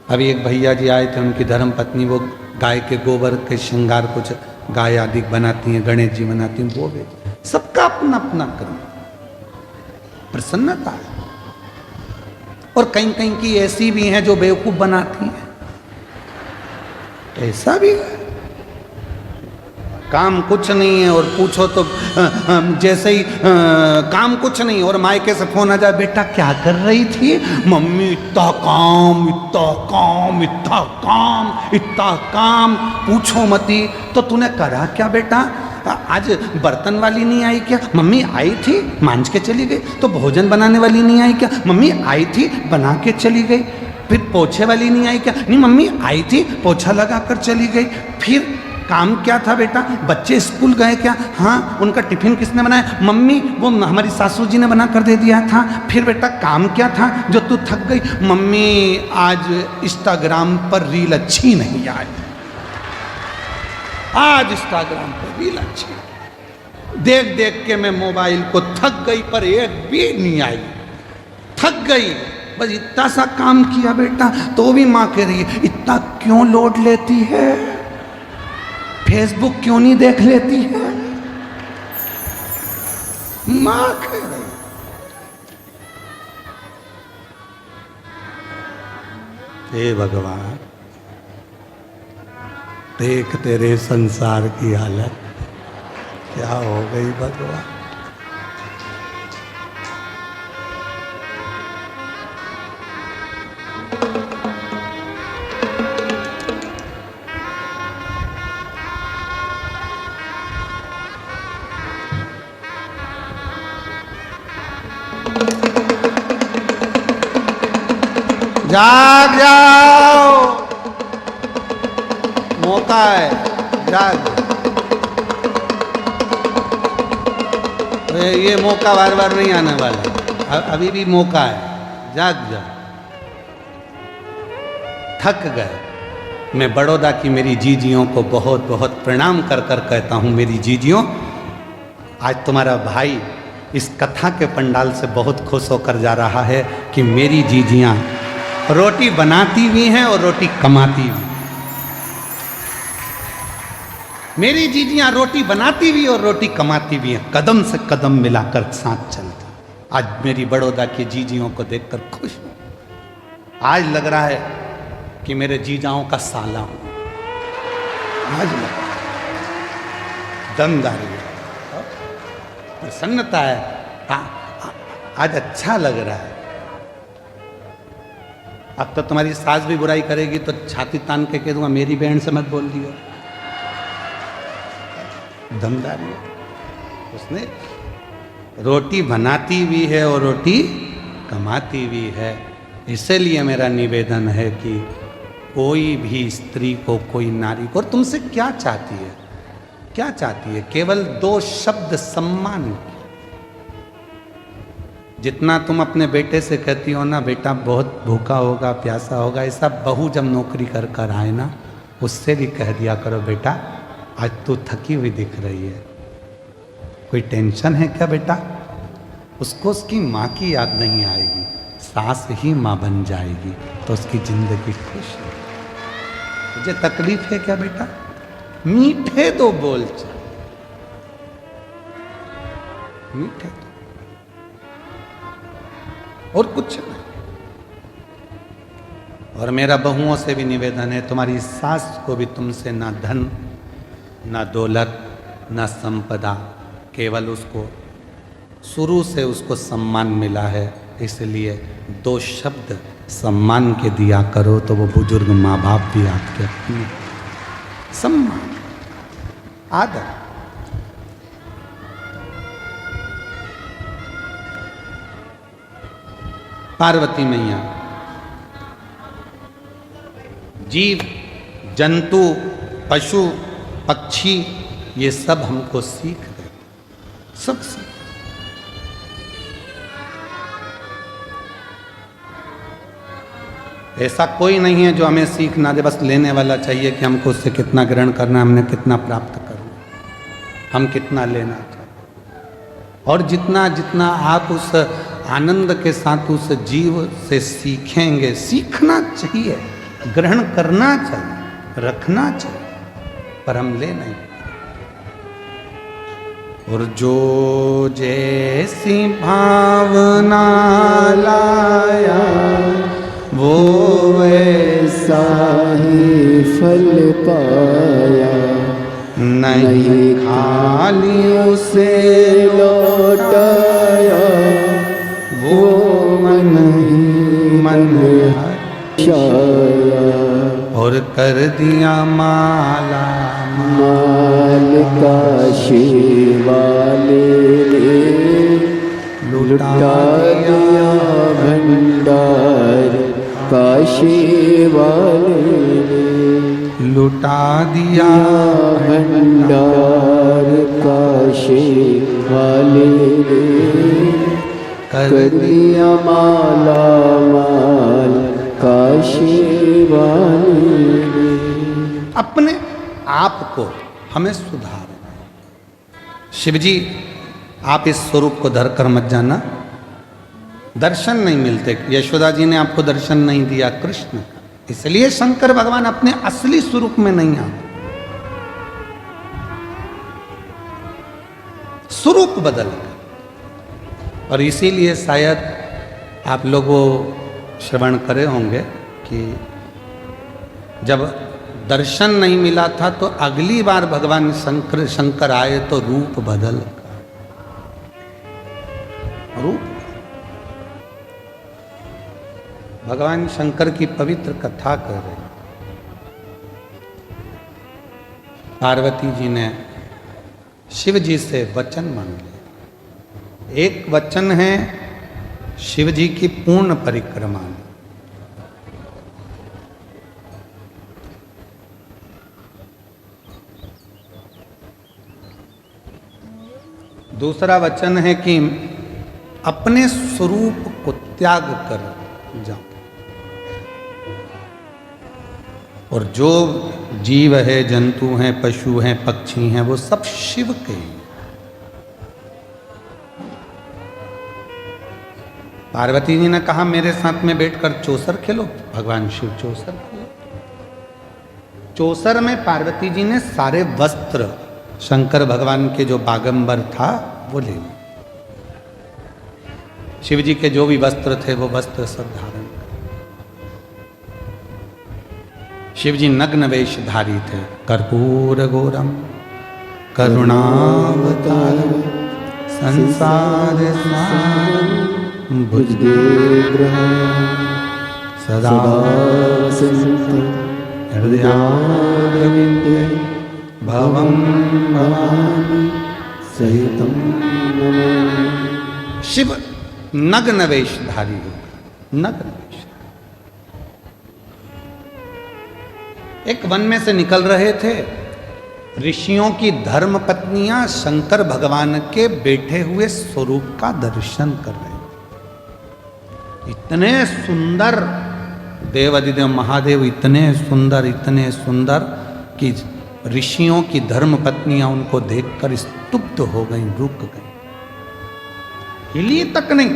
अभी एक भैया जी आए थे, उनकी धर्म पत्नी वो गाय के गोबर के श्रृंगार कुछ गाय आदि बनाती हैं, गणेश जी बनाती हैं, वो बेच। सबका अपना अपना कर्म, प्रसन्नता है। और कहीं कहीं की ऐसी भी हैं जो बेवकूफ बनाती हैं, ऐसा भी है। काम कुछ नहीं है और पूछो तो जैसे ही काम कुछ नहीं और मायके से फोन आ जाए, बेटा क्या कर रही थी? मम्मी इतना काम, इतना काम, इतना काम, इतना काम, पूछो मती। तो तूने करा क्या बेटा? आज बर्तन वाली नहीं आई क्या? मम्मी आई थी, मांझ के चली गई। तो भोजन बनाने वाली नहीं आई क्या? मम्मी आई थी, बना के चली गई। फिर पोछे वाली नहीं आई क्या? नहीं मम्मी आई थी, पोछा लगा कर चली गई। फिर काम क्या था बेटा? बच्चे स्कूल गए क्या? हाँ। उनका टिफिन किसने बनाया? मम्मी, वो हमारी सासू जी ने बना कर दे दिया था। फिर बेटा काम क्या था जो तू थक गई? मम्मी आज इंस्टाग्राम पर रील अच्छी नहीं आई, आज इंस्टाग्राम पर रील अच्छी देख देख के मैं मोबाइल को थक गई, पर एक भी नहीं आई। थक गई, बस इतना सा काम किया बेटा। तो भी माँ कह रही है इतना क्यों लोड लेती है? फेसबुक क्यों नहीं देख लेती है? मां कह रही। हे भगवान, देख तेरे संसार की हालत क्या हो गई भगवान। जाग जाओ, मौका है, जाग। ये मौका बार बार नहीं आने वाला, अभी भी मौका है, जाग जाओ। थक गए। मैं बड़ौदा की मेरी जीजियों को बहुत बहुत प्रणाम कर कर कहता हूँ, मेरी जीजियों, आज तुम्हारा भाई इस कथा के पंडाल से बहुत खुश होकर जा रहा है कि मेरी जीजियाँ रोटी बनाती भी हैं और रोटी कमाती भी। मेरी जीजियां रोटी बनाती भी और रोटी कमाती भी हैं, कदम से कदम मिलाकर साथ चलती। आज मेरी बड़ौदा की जीजियों को देखकर खुश हूं। आज लग रहा है कि मेरे जीजाओं का साला हूं। आज लग रहा है दमदारी है, प्रसन्नता है। आज अच्छा लग रहा है। अब तो तुम्हारी सास भी बुराई करेगी तो छाती तान के कह दूंगा मेरी बहन से मत बोल दियो। दमदारी है। उसने रोटी बनाती भी है और रोटी कमाती भी है। इसलिए मेरा निवेदन है कि कोई भी स्त्री को, कोई नारी को, और तुमसे क्या चाहती है? क्या चाहती है? केवल 2 शब्द सम्मान। जितना तुम अपने बेटे से कहती हो ना, बेटा बहुत भूखा होगा, प्यासा होगा, ऐसा बहू जब नौकरी कर कर आए ना, उससे भी कह दिया करो, बेटा आज तू थकी हुई दिख रही है, कोई टेंशन है क्या बेटा? उसको उसकी माँ की याद नहीं आएगी, सास ही माँ बन जाएगी तो उसकी जिंदगी खुश है। तुझे तकलीफ है क्या बेटा? मीठे दो बोल चल, मीठे दो, और कुछ नहीं। और मेरा बहुओं से भी निवेदन है, तुम्हारी सास को भी तुमसे ना धन, ना दौलत, ना संपदा, केवल उसको शुरू से उसको सम्मान मिला है, इसलिए 2 शब्द सम्मान के दिया करो तो वो बुजुर्ग माँ बाप भी आपके अपने। सम्मान, आदर। पार्वती मैया जीव जंतु पशु पक्षी ये सब हमको सीख देते, सब सीख। ऐसा कोई नहीं है जो हमें सीख ना दे, बस लेने वाला चाहिए कि हमको उससे कितना ग्रहण करना, हमने कितना प्राप्त करना, हम कितना लेना चाहिए। और जितना जितना आप उस आनंद के साथ उस जीव से सीखेंगे, सीखना चाहिए, ग्रहण करना चाहिए, रखना चाहिए, पर हम ले नहीं। और जो जैसी भावना लाया वो वैसा ही फल पाया, नहीं खाली उसे लौटाया, वो मन ही मन छाया, और कर दिया माला माल काशी वाले ने लुटा दिया भंडार काशी वाले ने, लुटा दिया भंडार काशी वाले ने, कर दिया माला माल काशी वाले ने। अपने आप को हमें सुधारना। शिवजी आप इस स्वरूप को धर कर मत जाना, दर्शन नहीं मिलते। यशोदा जी ने आपको दर्शन नहीं दिया कृष्ण का, इसलिए शंकर भगवान अपने असली स्वरूप में नहीं आते, स्वरूप बदल गए। और इसीलिए शायद आप लोगों श्रवण करे होंगे कि जब दर्शन नहीं मिला था तो अगली बार भगवान शंकर आए तो रूप बदल गया, रूप। भगवान शंकर की पवित्र कथा कर रहे हैं। पार्वती जी ने शिव जी से वचन मांग लिया। एक वचन है शिव जी की पूर्ण परिक्रमा में, दूसरा वचन है कि अपने स्वरूप को त्याग कर जाओ, और जो जीव है, जंतु हैं, पशु हैं, पक्षी हैं, वो सब शिव के हैं। पार्वती जी ने कहा मेरे साथ में बैठकर चौसर खेलो, भगवान शिव चौसर खेलो। चौसर में पार्वती जी ने सारे वस्त्र शंकर भगवान के जो बागंबर था वो ले लिए। शिव जी के जो भी वस्त्र थे वो वस्त्र सब धारण कर। शिव जी नग्न वेशधारी थे। कर्पूर गौरम करुणावतारम संसार सारम भुजगेन्द्रम सदा हृदयारविंदे भवं भवामि सहितं नमामि। शिव नग्न वेशधारी होगा, नग्न वेश। एक वन में से निकल रहे थे, ऋषियों की धर्म पत्नियां शंकर भगवान के बैठे हुए स्वरूप का दर्शन कर रहे थे। इतने सुंदर देवादिदेव महादेव, इतने सुंदर कि ऋषियों की धर्म पत्नियां उनको देखकर स्तुब्ध हो गईं, रुक गईं। हिली तक नहीं।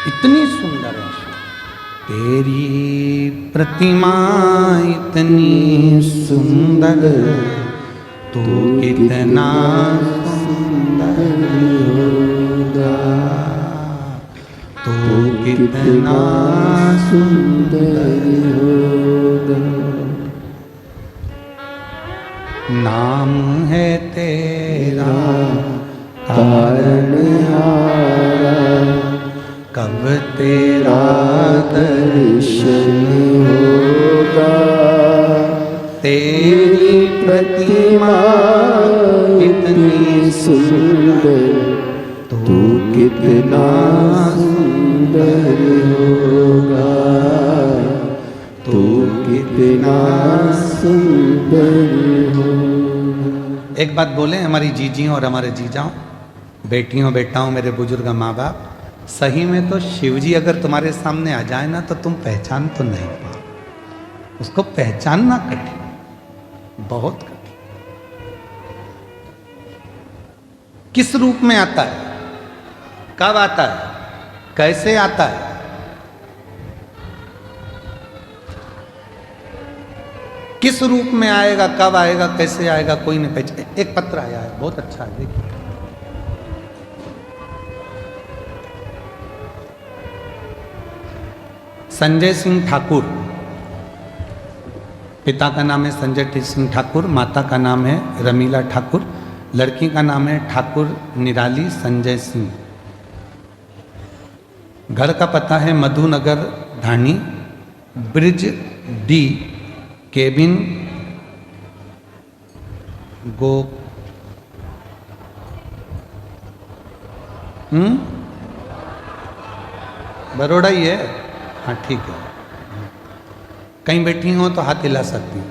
इतनी सुंदर है तेरी प्रतिमा, इतनी सुंदर, तू कितना सुंदर होगा, तू कितना सुंदर होगा। नाम है तेरा तारनहारा, कब तेरा दर्शन होगा। तेरी प्रतिमा इतनी सुंदर, तू कितना सुंदर होगा, तू कितना सुंदर होगा। एक बात बोले हमारी जीजियों और हमारे जीजाओं, बेटियों बेटाओं, मेरे बुजुर्ग माँ बाप, सही में तो शिवजी अगर तुम्हारे सामने आ जाए ना तो तुम पहचान तो नहीं पाओ। उसको पहचानना कठिन, बहुत कठिन। किस रूप में आता है, कब आता है, कैसे आता है, किस रूप में आएगा, कब आएगा, कैसे आएगा, कोई नहीं पहचान। एक पत्र आया है, बहुत अच्छा है, देखिए। संजय सिंह ठाकुर, पिता का नाम है संजय सिंह ठाकुर, माता का नाम है रमीला ठाकुर, लड़की का नाम है ठाकुर निराली संजय सिंह। घर का पता है मधुनगर धानी, ब्रिज डी, केबिन गो बड़ौदा ही है। हाँ ठीक है, कहीं बैठी हो तो हाथ हिला सकती।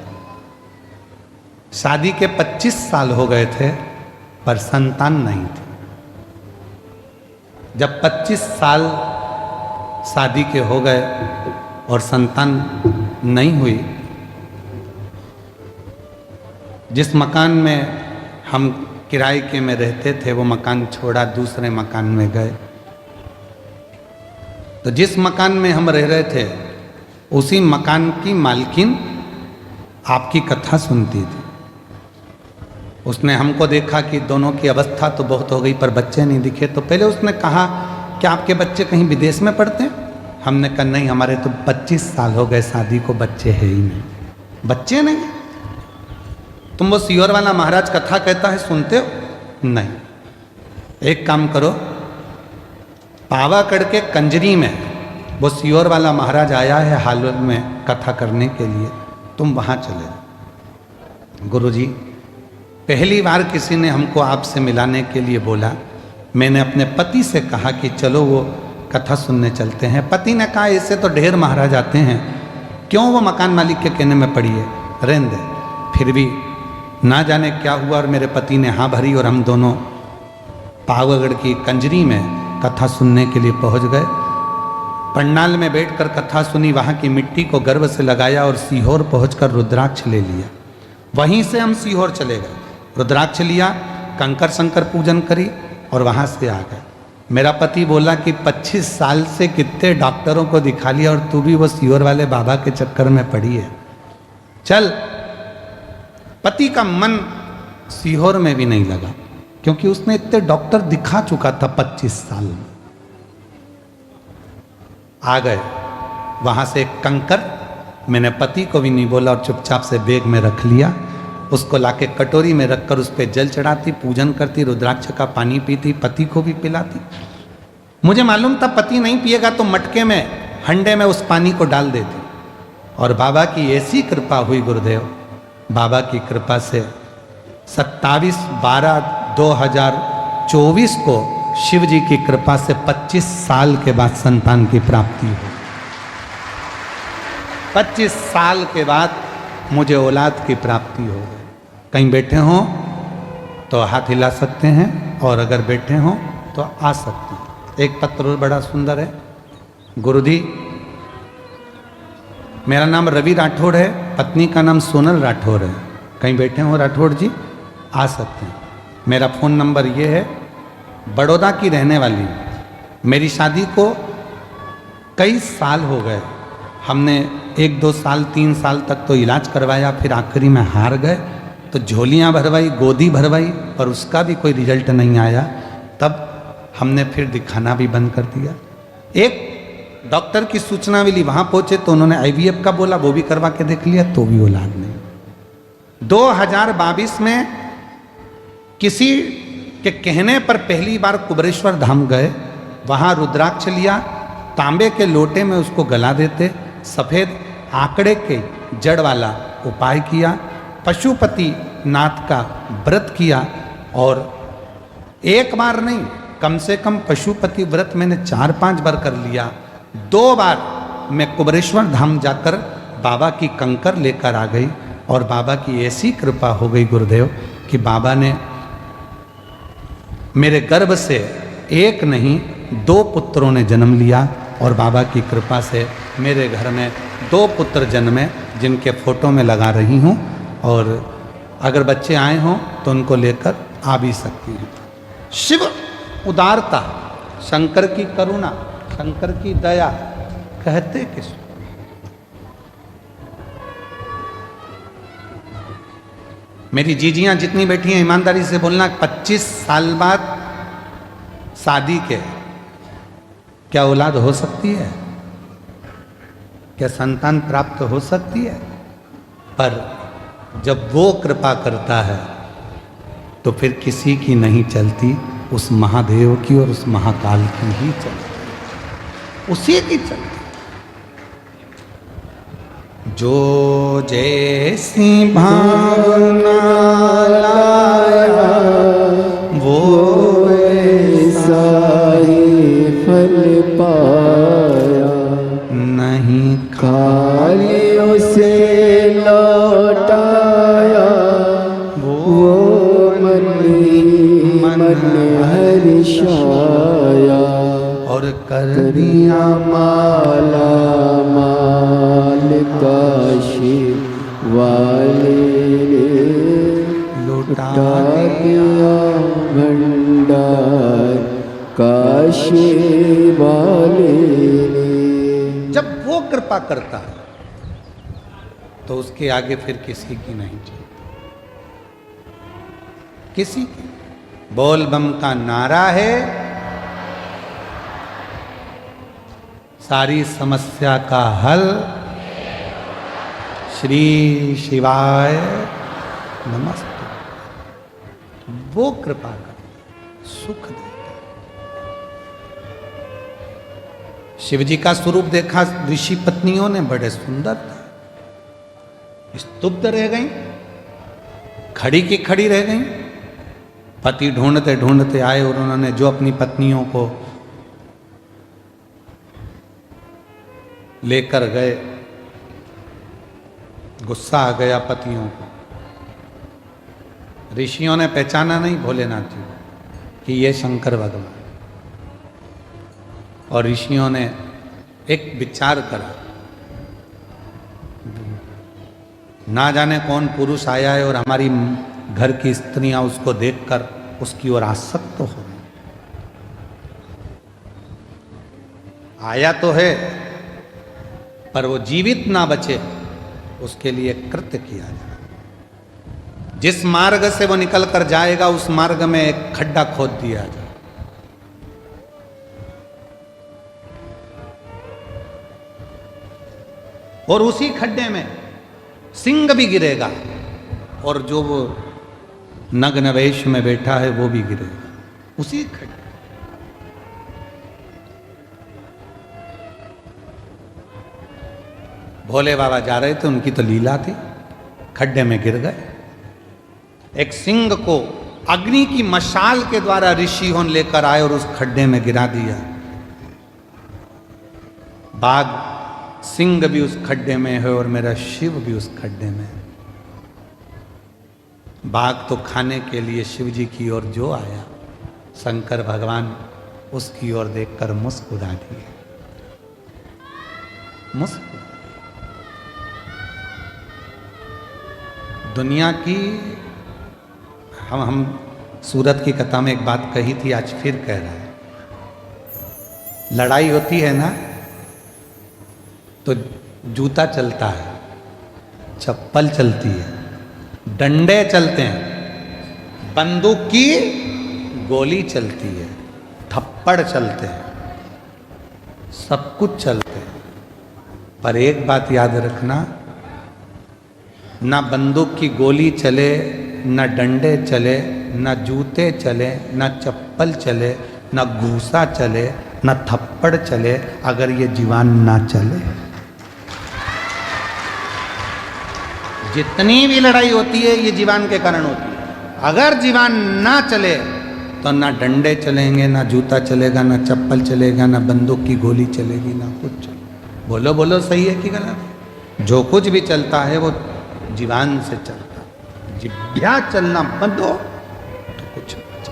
शादी के 25 साल हो गए थे पर संतान नहीं थी। जब 25 साल शादी के हो गए और संतान नहीं हुई, जिस मकान में हम किराए के में रहते थे वो मकान छोड़ा, दूसरे मकान में गए। तो जिस मकान में हम रह रहे थे उसी मकान की मालकिन आपकी कथा सुनती थी। उसने हमको देखा कि दोनों की अवस्था तो बहुत हो गई पर बच्चे नहीं दिखे, तो पहले उसने कहा कि आपके बच्चे कहीं विदेश में पढ़ते हैं? हमने कहा नहीं, हमारे तो 25 साल हो गए शादी को, बच्चे है ही नहीं। बच्चे नहीं? तुम वो सियोर वाला महाराज कथा कहता है सुनते हो? नहीं। एक काम करो, पावागढ़ के कंजरी में वो सियोर वाला महाराज आया है हाल में कथा करने के लिए, तुम वहाँ चले जाओ। गुरुजी, पहली बार किसी ने हमको आपसे मिलाने के लिए बोला। मैंने अपने पति से कहा कि चलो वो कथा सुनने चलते हैं। पति ने कहा इससे तो ढेर महाराज आते हैं, क्यों वो मकान मालिक के कहने में पड़ी है, रहने दे। फिर भी ना जाने क्या हुआ और मेरे पति ने हाँ भरी और हम दोनों पावागढ़ की कंजरी में कथा सुनने के लिए पहुंच गए। पंडाल में बैठकर कथा सुनी, वहाँ की मिट्टी को गर्व से लगाया और सीहोर पहुंचकर रुद्राक्ष ले लिया। वहीं से हम सीहोर चले गए, रुद्राक्ष लिया, कंकर शंकर पूजन करी और वहाँ से आ गए। मेरा पति बोला कि 25 साल से कितने डॉक्टरों को दिखा लिया और तू भी वो सीहोर वाले बाबा के चक्कर में पड़ी है, चल। पति का मन सीहोर में भी नहीं लगा क्योंकि उसने इतने डॉक्टर दिखा चुका था 25 साल में। आ गए वहां से एक कंकर, मैंने पति को भी नहीं बोला और चुपचाप से बैग में रख लिया। उसको लाके कटोरी में रखकर उस पर जल चढ़ाती, पूजन करती, रुद्राक्ष का पानी पीती, पति को भी पिलाती। मुझे मालूम था पति नहीं पिएगा तो मटके में, हंडे में उस पानी को डाल देती। और बाबा की ऐसी कृपा हुई गुरुदेव, बाबा की कृपा से 27/12/2024 को शिव जी की कृपा से 25 साल के बाद संतान की प्राप्ति हुई। 25 साल के बाद मुझे औलाद की प्राप्ति हो गई। कहीं बैठे हों तो हाथ हिला सकते हैं और अगर बैठे हों तो आ सकते हैं। एक पत्र बड़ा सुंदर है। गुरुजी, मेरा नाम रवि राठौड़ है, पत्नी का नाम सोनल राठौड़ है। कहीं बैठे हो राठौड़ जी, आ सकते हैं। मेरा फ़ोन नंबर ये है। बड़ौदा की रहने वाली हूँ। मेरी शादी को कई साल हो गए। हमने 1-2 साल 3 साल तक तो इलाज करवाया, फिर आखिरी में हार गए तो झोलियाँ भरवाई, गोदी भरवाई, पर उसका भी कोई रिजल्ट नहीं आया। तब हमने फिर दिखाना भी बंद कर दिया। एक डॉक्टर की सूचना मिली, वहाँ पहुँचे तो उन्होंने IVF का बोला, वो भी करवा के देख लिया तो भी औलाद नहीं। 2022 में किसी के कहने पर पहली बार कुबरेश्वर धाम गए। वहाँ रुद्राक्ष लिया, तांबे के लोटे में उसको गला देते, सफ़ेद आंकड़े के जड़ वाला उपाय किया, पशुपति नाथ का व्रत किया, और एक बार नहीं, कम से कम पशुपति व्रत मैंने 4-5 बार कर लिया। 2 बार मैं कुबरेश्वर धाम जाकर बाबा की कंकर लेकर आ गई, और बाबा की ऐसी कृपा हो गई गुरुदेव कि बाबा ने मेरे गर्भ से 1 नहीं 2 पुत्रों ने जन्म लिया, और बाबा की कृपा से मेरे घर में 2 पुत्र जन्मे, जिनके फोटो में लगा रही हूँ। और अगर बच्चे आए हों तो उनको लेकर आ भी सकती हैं। शिव उदारता, शंकर की करुणा, शंकर की दया कहते किस। मेरी जीजियां जितनी बैठी हैं, ईमानदारी से बोलना, 25 साल बाद शादी के क्या औलाद हो सकती है? क्या संतान प्राप्त हो सकती है? पर जब वो कृपा करता है तो फिर किसी की नहीं चलती, उस महादेव की और उस महाकाल की ही चलती, उसी की चलती। जो जैसी भावना लाया वो ऐसा ही फल पाया, नहीं खाली उसे लौटाया, वो मन हर्षाया, और कर करिया माला माल काशी वाले ने लुटा दिया भंडार काशी वाले ने। जब वो कृपा करता है तो उसके आगे फिर किसी की नहीं चलती, किसी की। बोल बम का नारा है, सारी समस्या का हल, श्री शिवाय नमस्ते। वो कृपा कर सुख देता। शिव जी का स्वरूप देखा ऋषि पत्नियों ने, बड़े सुंदर थे, स्तुब्ध रह गई, खड़ी की खड़ी रह गई। पति ढूंढते ढूंढते आए और उन्होंने जो अपनी पत्नियों को लेकर गए, गुस्सा आ गया पतियों को। ऋषियों ने पहचाना नहीं भोलेनाथ जी कि ये शंकर भगवान। और ऋषियों ने एक विचार करा, ना जाने कौन पुरुष आया है और हमारी घर की स्त्रियां उसको देखकर उसकी ओर आसक्त हो गई। आया तो है पर वो जीवित ना बचे, उसके लिए कृत्य किया जाए। जिस मार्ग से वो निकल कर जाएगा उस मार्ग में एक खड्डा खोद दिया जाए। और उसी खड्डे में सिंह भी गिरेगा, और जो वो नग्न वेश में बैठा है वो भी गिरेगा उसी खड्डे। भोले बाबा जा रहे थे, उनकी तो लीला थी, खड्डे में गिर गए। एक सिंह को अग्नि की मशाल के द्वारा ऋषियों लेकर आए और उस खड्डे में गिरा दिया। बाघ सिंह भी उस खड्डे में है और मेरा शिव भी उस खड्डे में है। बाघ तो खाने के लिए शिव जी की ओर जो आया, शंकर भगवान उसकी ओर देखकर मुस्कुरा दिए। मुस्कुरा। दुनिया की हम सूरत की कथा में एक बात कही थी, आज फिर कह रहा है। लड़ाई होती है ना तो जूता चलता है, चप्पल चलती है, डंडे चलते हैं, बंदूक की गोली चलती है, थप्पड़ चलते हैं, सब कुछ चलते हैं। पर एक बात याद रखना, ना बंदूक की गोली चले, ना डंडे चले, ना जूते चले, ना चप्पल चले, ना घूसा चले, ना थप्पड़ चले, अगर ये जीवान ना चले। जितनी भी लड़ाई होती है ये जीवान के कारण होती है। अगर जीवान ना चले तो ना डंडे चलेंगे, ना जूता चलेगा, ना चप्पल चलेगा, ना बंदूक की गोली चलेगी, ना कुछ चलेगा। बोलो बोलो, सही है कि गलत? जो कुछ भी चलता है वो जीवान से चलता है। जिभ्या चलना बंद हो तो कुछ नहीं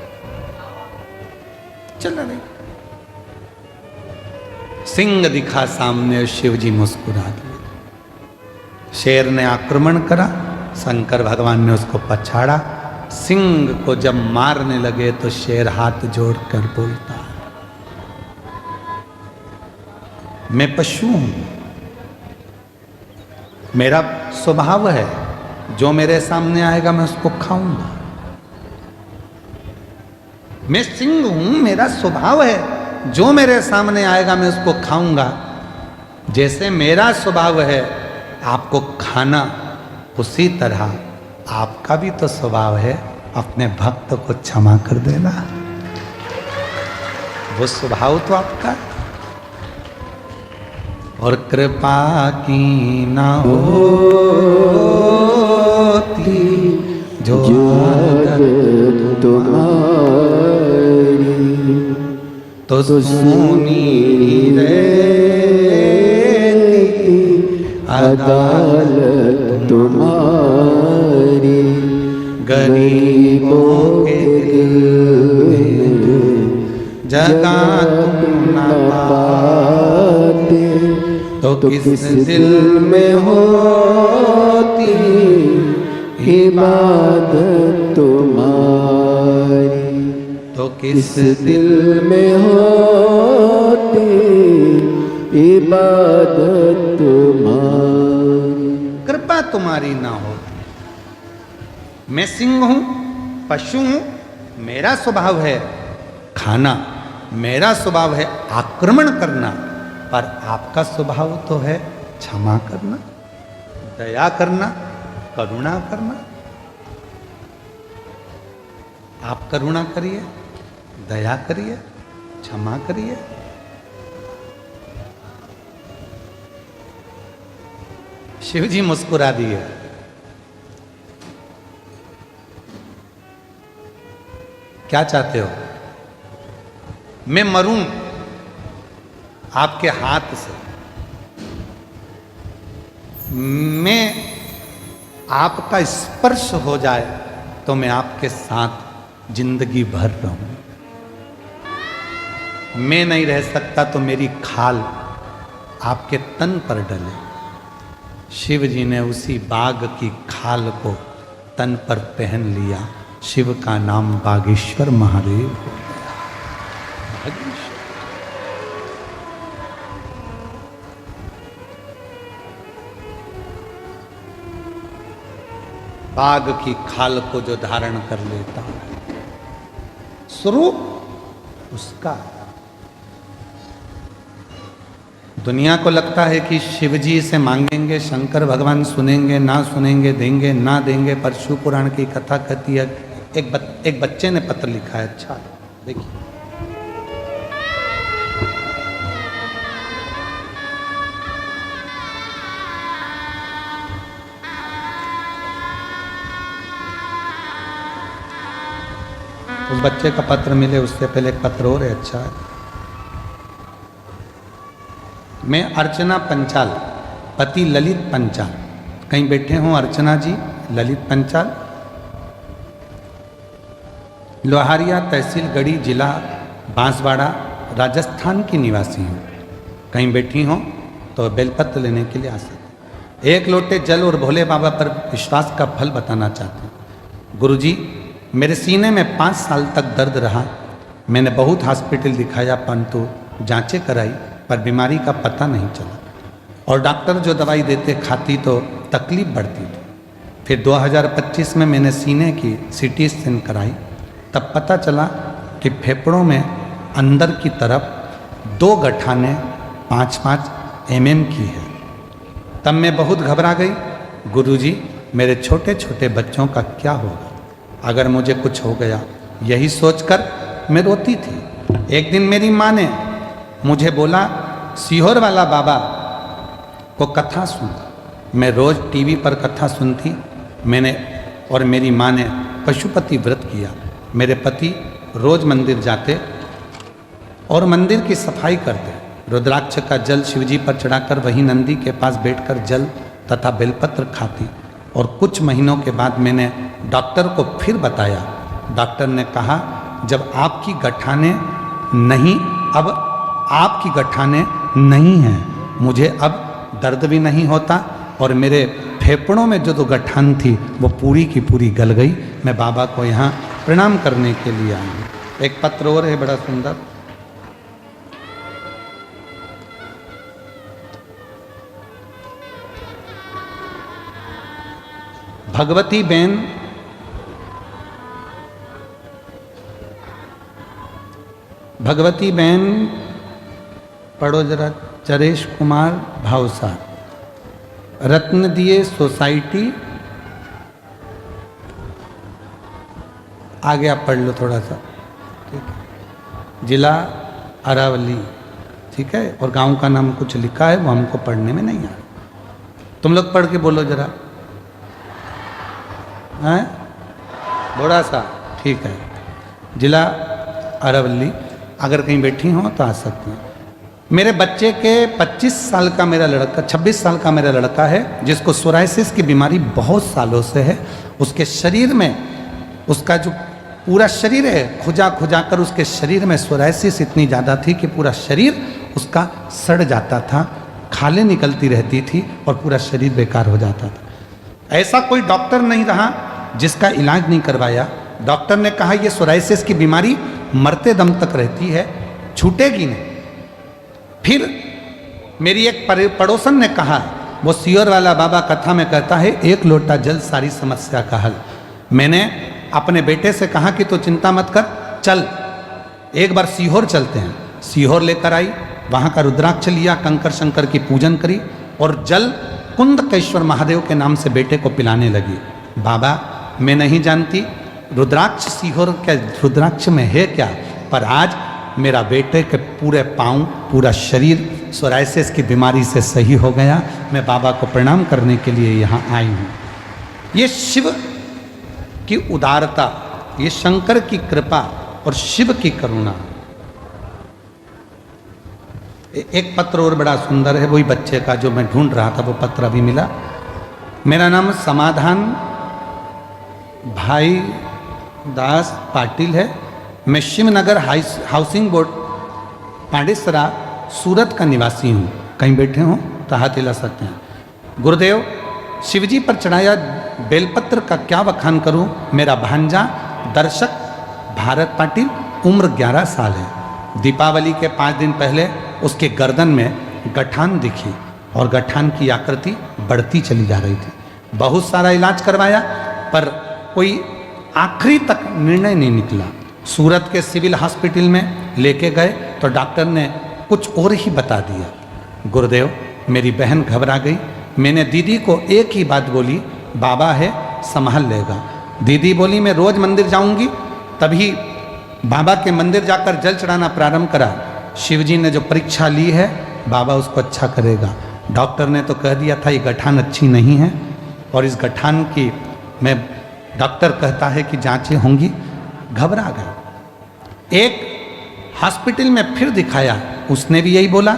चल रही। सिंह दिखा सामने, शिव जी मुस्कुरा दिए। शेर ने आक्रमण करा, शंकर भगवान ने उसको पछाड़ा। सिंह को जब मारने लगे तो शेर हाथ जोड़कर बोलता है, मैं पशु हूं, मेरा स्वभाव है, जो मेरे सामने आएगा मैं उसको खाऊंगा। मैं सिंह हूं, मेरा स्वभाव है, जो मेरे सामने आएगा मैं उसको खाऊंगा। जैसे मेरा स्वभाव है आपको खाना, उसी तरह आपका भी तो स्वभाव है अपने भक्त को क्षमा कर देना। वो स्वभाव तो आपका। और कृपा की ना होती जो आदत तुम्हारी, तो सुनी रहती अदालत तुम्हारी। गरीबों के दिल में जगह तुम न पाते, तो किस दिल में होती इबादत तुम्हारी। तो किस दिल में होती इबादत तुम्हारी। कृपा तुम्हारी ना हो। मैं सिंह हूं, पशु हूं, मेरा स्वभाव है खाना, मेरा स्वभाव है आक्रमण करना, पर आपका स्वभाव तो है क्षमा करना, दया करना, करुणा करना। आप करुणा करिए, दया करिए, क्षमा करिए। शिव जी मुस्कुरा दिए। क्या चाहते हो? मैं मरूं आपके हाथ से, मैं आपका स्पर्श हो जाए तो मैं आपके साथ जिंदगी भर रहूं। मैं नहीं रह सकता तो मेरी खाल आपके तन पर डले। शिव जी ने उसी बाघ की खाल को तन पर पहन लिया। शिव का नाम बागेश्वर महादेव हो गया। बाघ की खाल को जो धारण कर लेता है, स्वरूप उसका। दुनिया को लगता है कि शिव जी से मांगेंगे शंकर भगवान सुनेंगे, ना सुनेंगे, देंगे ना देंगे। पर शिव पुराण की कथा कहती है, एक बच्चे ने पत्र लिखा है। अच्छा देखिए, उस बच्चे का पत्र मिले उससे पहले एक पत्र और है। अच्छा है। मैं अर्चना पंचाल, पति ललित पंचाल, कहीं बैठे हों अर्चना जी, ललित पंचाल, लोहारिया तहसील गढ़ी, जिला बांसवाड़ा, राजस्थान की निवासी हूँ। कहीं बैठी हों तो बेलपत्र लेने के लिए आ सकते। एक लोटे जल और भोले बाबा पर विश्वास का फल बताना चाहते हैं। गुरुजी, मेरे सीने में 5 साल तक दर्द रहा। मैंने बहुत हॉस्पिटल दिखाया, परंतु जांचें कराई, पर बीमारी का पता नहीं चला। और डॉक्टर जो दवाई देते खाती तो तकलीफ बढ़ती थी। फिर 2025 में मैंने सीने की CT स्कैन कराई, तब पता चला कि फेफड़ों में अंदर की तरफ 2 गठानें 5-5 mm की है। तब मैं बहुत घबरा गई। गुरुजी, मेरे छोटे छोटे बच्चों का क्या होगा अगर मुझे कुछ हो गया, यही सोचकर मैं रोती थी। एक दिन मेरी माँ ने मुझे बोला, सीहोर वाला बाबा को कथा सुन। मैं रोज़ टीवी पर कथा सुनती। मैंने और मेरी माँ ने पशुपति व्रत किया। मेरे पति रोज़ मंदिर जाते और मंदिर की सफाई करते। रुद्राक्ष का जल शिवजी पर चढ़ाकर वहीं नंदी के पास बैठकर जल तथा बेलपत्र खाती। और कुछ महीनों के बाद मैंने डॉक्टर को फिर बताया। डॉक्टर ने कहा, जब आपकी गठानें नहीं, अब आपकी गठानें नहीं हैं, मुझे अब दर्द भी नहीं होता और मेरे फेफड़ों में जो 2 गठान थी वो पूरी की पूरी गल गई। मैं बाबा को यहाँ प्रणाम करने के लिए आई हूँ। एक पत्र और है बड़ा सुंदर। भगवती बेन पढ़ो जरा। चरेश कुमार भावसार, रत्न दिए सोसाइटी, आगे आप पढ़ लो थोड़ा सा, ठीक है। जिला अरावली, ठीक है। और गांव का नाम कुछ लिखा है, वो हमको पढ़ने में नहीं आ रहा। तुम लोग पढ़ के बोलो जरा, हैं? थोड़ा सा, ठीक है। जिला अरावली, अगर कहीं बैठी हो तो आ सकती हैं। मेरे बच्चे के 25 साल का मेरा लड़का, 26 साल का मेरा लड़का है, जिसको सोराइसिस की बीमारी बहुत सालों से है। उसके शरीर में, उसका जो पूरा शरीर है, खुजा खुजा कर उसके शरीर में सोराइसिस इतनी ज़्यादा थी कि पूरा शरीर उसका सड़ जाता था, खालें निकलती रहती थी और पूरा शरीर बेकार हो जाता था। ऐसा कोई डॉक्टर नहीं रहा जिसका इलाज नहीं करवाया। डॉक्टर ने कहा, ये सोराइसिस की बीमारी मरते दम तक रहती है, छूटेगी नहीं। फिर मेरी एक पड़ोसन ने कहा, वो सीहोर वाला बाबा कथा में कहता है, 1 लोटा जल सारी समस्या का हल। मैंने अपने बेटे से कहा कि तो चिंता मत कर, चल एक बार सीहोर चलते हैं। सीहोर लेकर आई, वहाँ का रुद्राक्ष लिया, कंकर शंकर की पूजन करी और जल कुंदकेश्वर महादेव के नाम से बेटे को पिलाने लगी। बाबा, मैं नहीं जानती रुद्राक्ष सीहोर के रुद्राक्ष में है क्या, पर आज मेरा बेटे के पूरे पाँव, पूरा शरीर सोराइसिस की बीमारी से सही हो गया। मैं बाबा को प्रणाम करने के लिए यहाँ आई हूँ। ये शिव की उदारता, ये शंकर की कृपा और शिव की करुणा। एक पत्र और बड़ा सुंदर है, वही बच्चे का जो मैं ढूंढ रहा था, वो पत्र अभी मिला। मेरा नाम समाधान भाई दास पाटिल है। मैं शिवनगर हाउसिंग बोर्ड पांडेसरा सूरत का निवासी हूँ। कहीं बैठे हों तो हाथ हिला सकते हैं। गुरुदेव, शिवजी पर चढ़ाया बेलपत्र का क्या बखान करूँ। मेरा भांजा दर्शक भारत पाटिल, उम्र 11 साल है। दीपावली के 5 दिन पहले उसके गर्दन में गठान दिखी और गठान की आकृति बढ़ती चली जा रही थी। बहुत सारा इलाज करवाया पर कोई आखिरी तक निर्णय नहीं निकला। सूरत के सिविल हॉस्पिटल में लेके गए तो डॉक्टर ने कुछ और ही बता दिया। गुरुदेव, मेरी बहन घबरा गई। मैंने दीदी को एक ही बात बोली, बाबा है, संभाल लेगा। दीदी बोली, मैं रोज मंदिर जाऊंगी। तभी बाबा के मंदिर जाकर जल चढ़ाना प्रारंभ करा। शिवजी ने जो परीक्षा ली है, बाबा उसको अच्छा करेगा। डॉक्टर ने तो कह दिया था ये गठान अच्छी नहीं है और इस गठान की मैं, डॉक्टर कहता है कि जांचें होंगी। घबरा गए। एक हॉस्पिटल में फिर दिखाया, उसने भी यही बोला।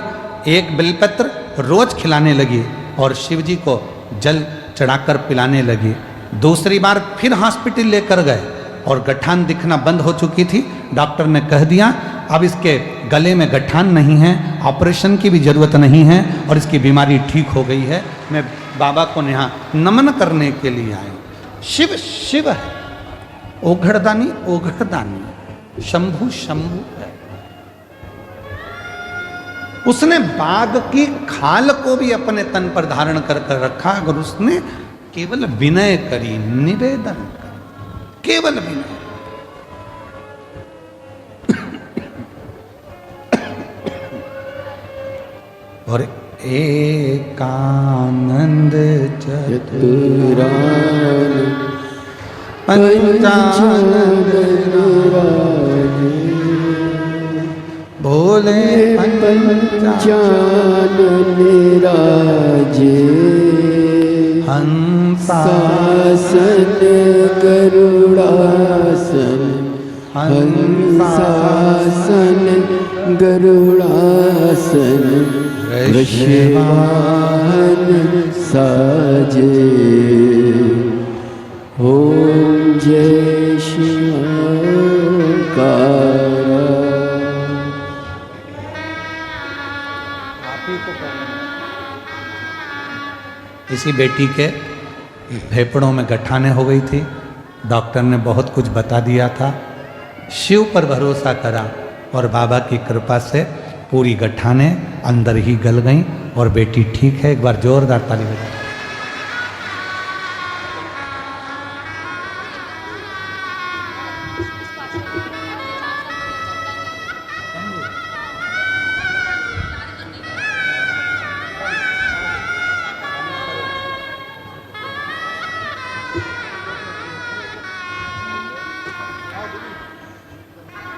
एक बेलपत्र रोज खिलाने लगी और शिवजी को जल चढ़ाकर पिलाने लगी। दूसरी बार फिर हॉस्पिटल लेकर गए और गठान दिखना बंद हो चुकी थी। डॉक्टर ने कह दिया अब इसके गले में गठान नहीं है, ऑपरेशन की भी जरूरत नहीं है और इसकी बीमारी ठीक हो गई है। मैं बाबा को यहाँ नमन करने के लिए आए। शिव शिव है, ओघड़दानी ओघड़दानी, शंभु शंभु है। उसने बाघ की खाल को भी अपने तन पर धारण कर कर रखा, अगर उसने केवल विनय करी, निवेदन करी, केवल विनय। और एकानंद चतुरान पंचानंद भोले पंचानन राजे, हंसासन गरुड़ासन, हंसासन गरुड़ासन, वृषवाहन साजे। ओम जय शिवकार। इसी बेटी के फेफड़ों में गठाने हो गई थी। डॉक्टर ने बहुत कुछ बता दिया था। शिव पर भरोसा करा और बाबा की कृपा से पूरी गठाने अंदर ही गल गईं और बेटी ठीक है। एक बार जोरदार ताली बजाएं।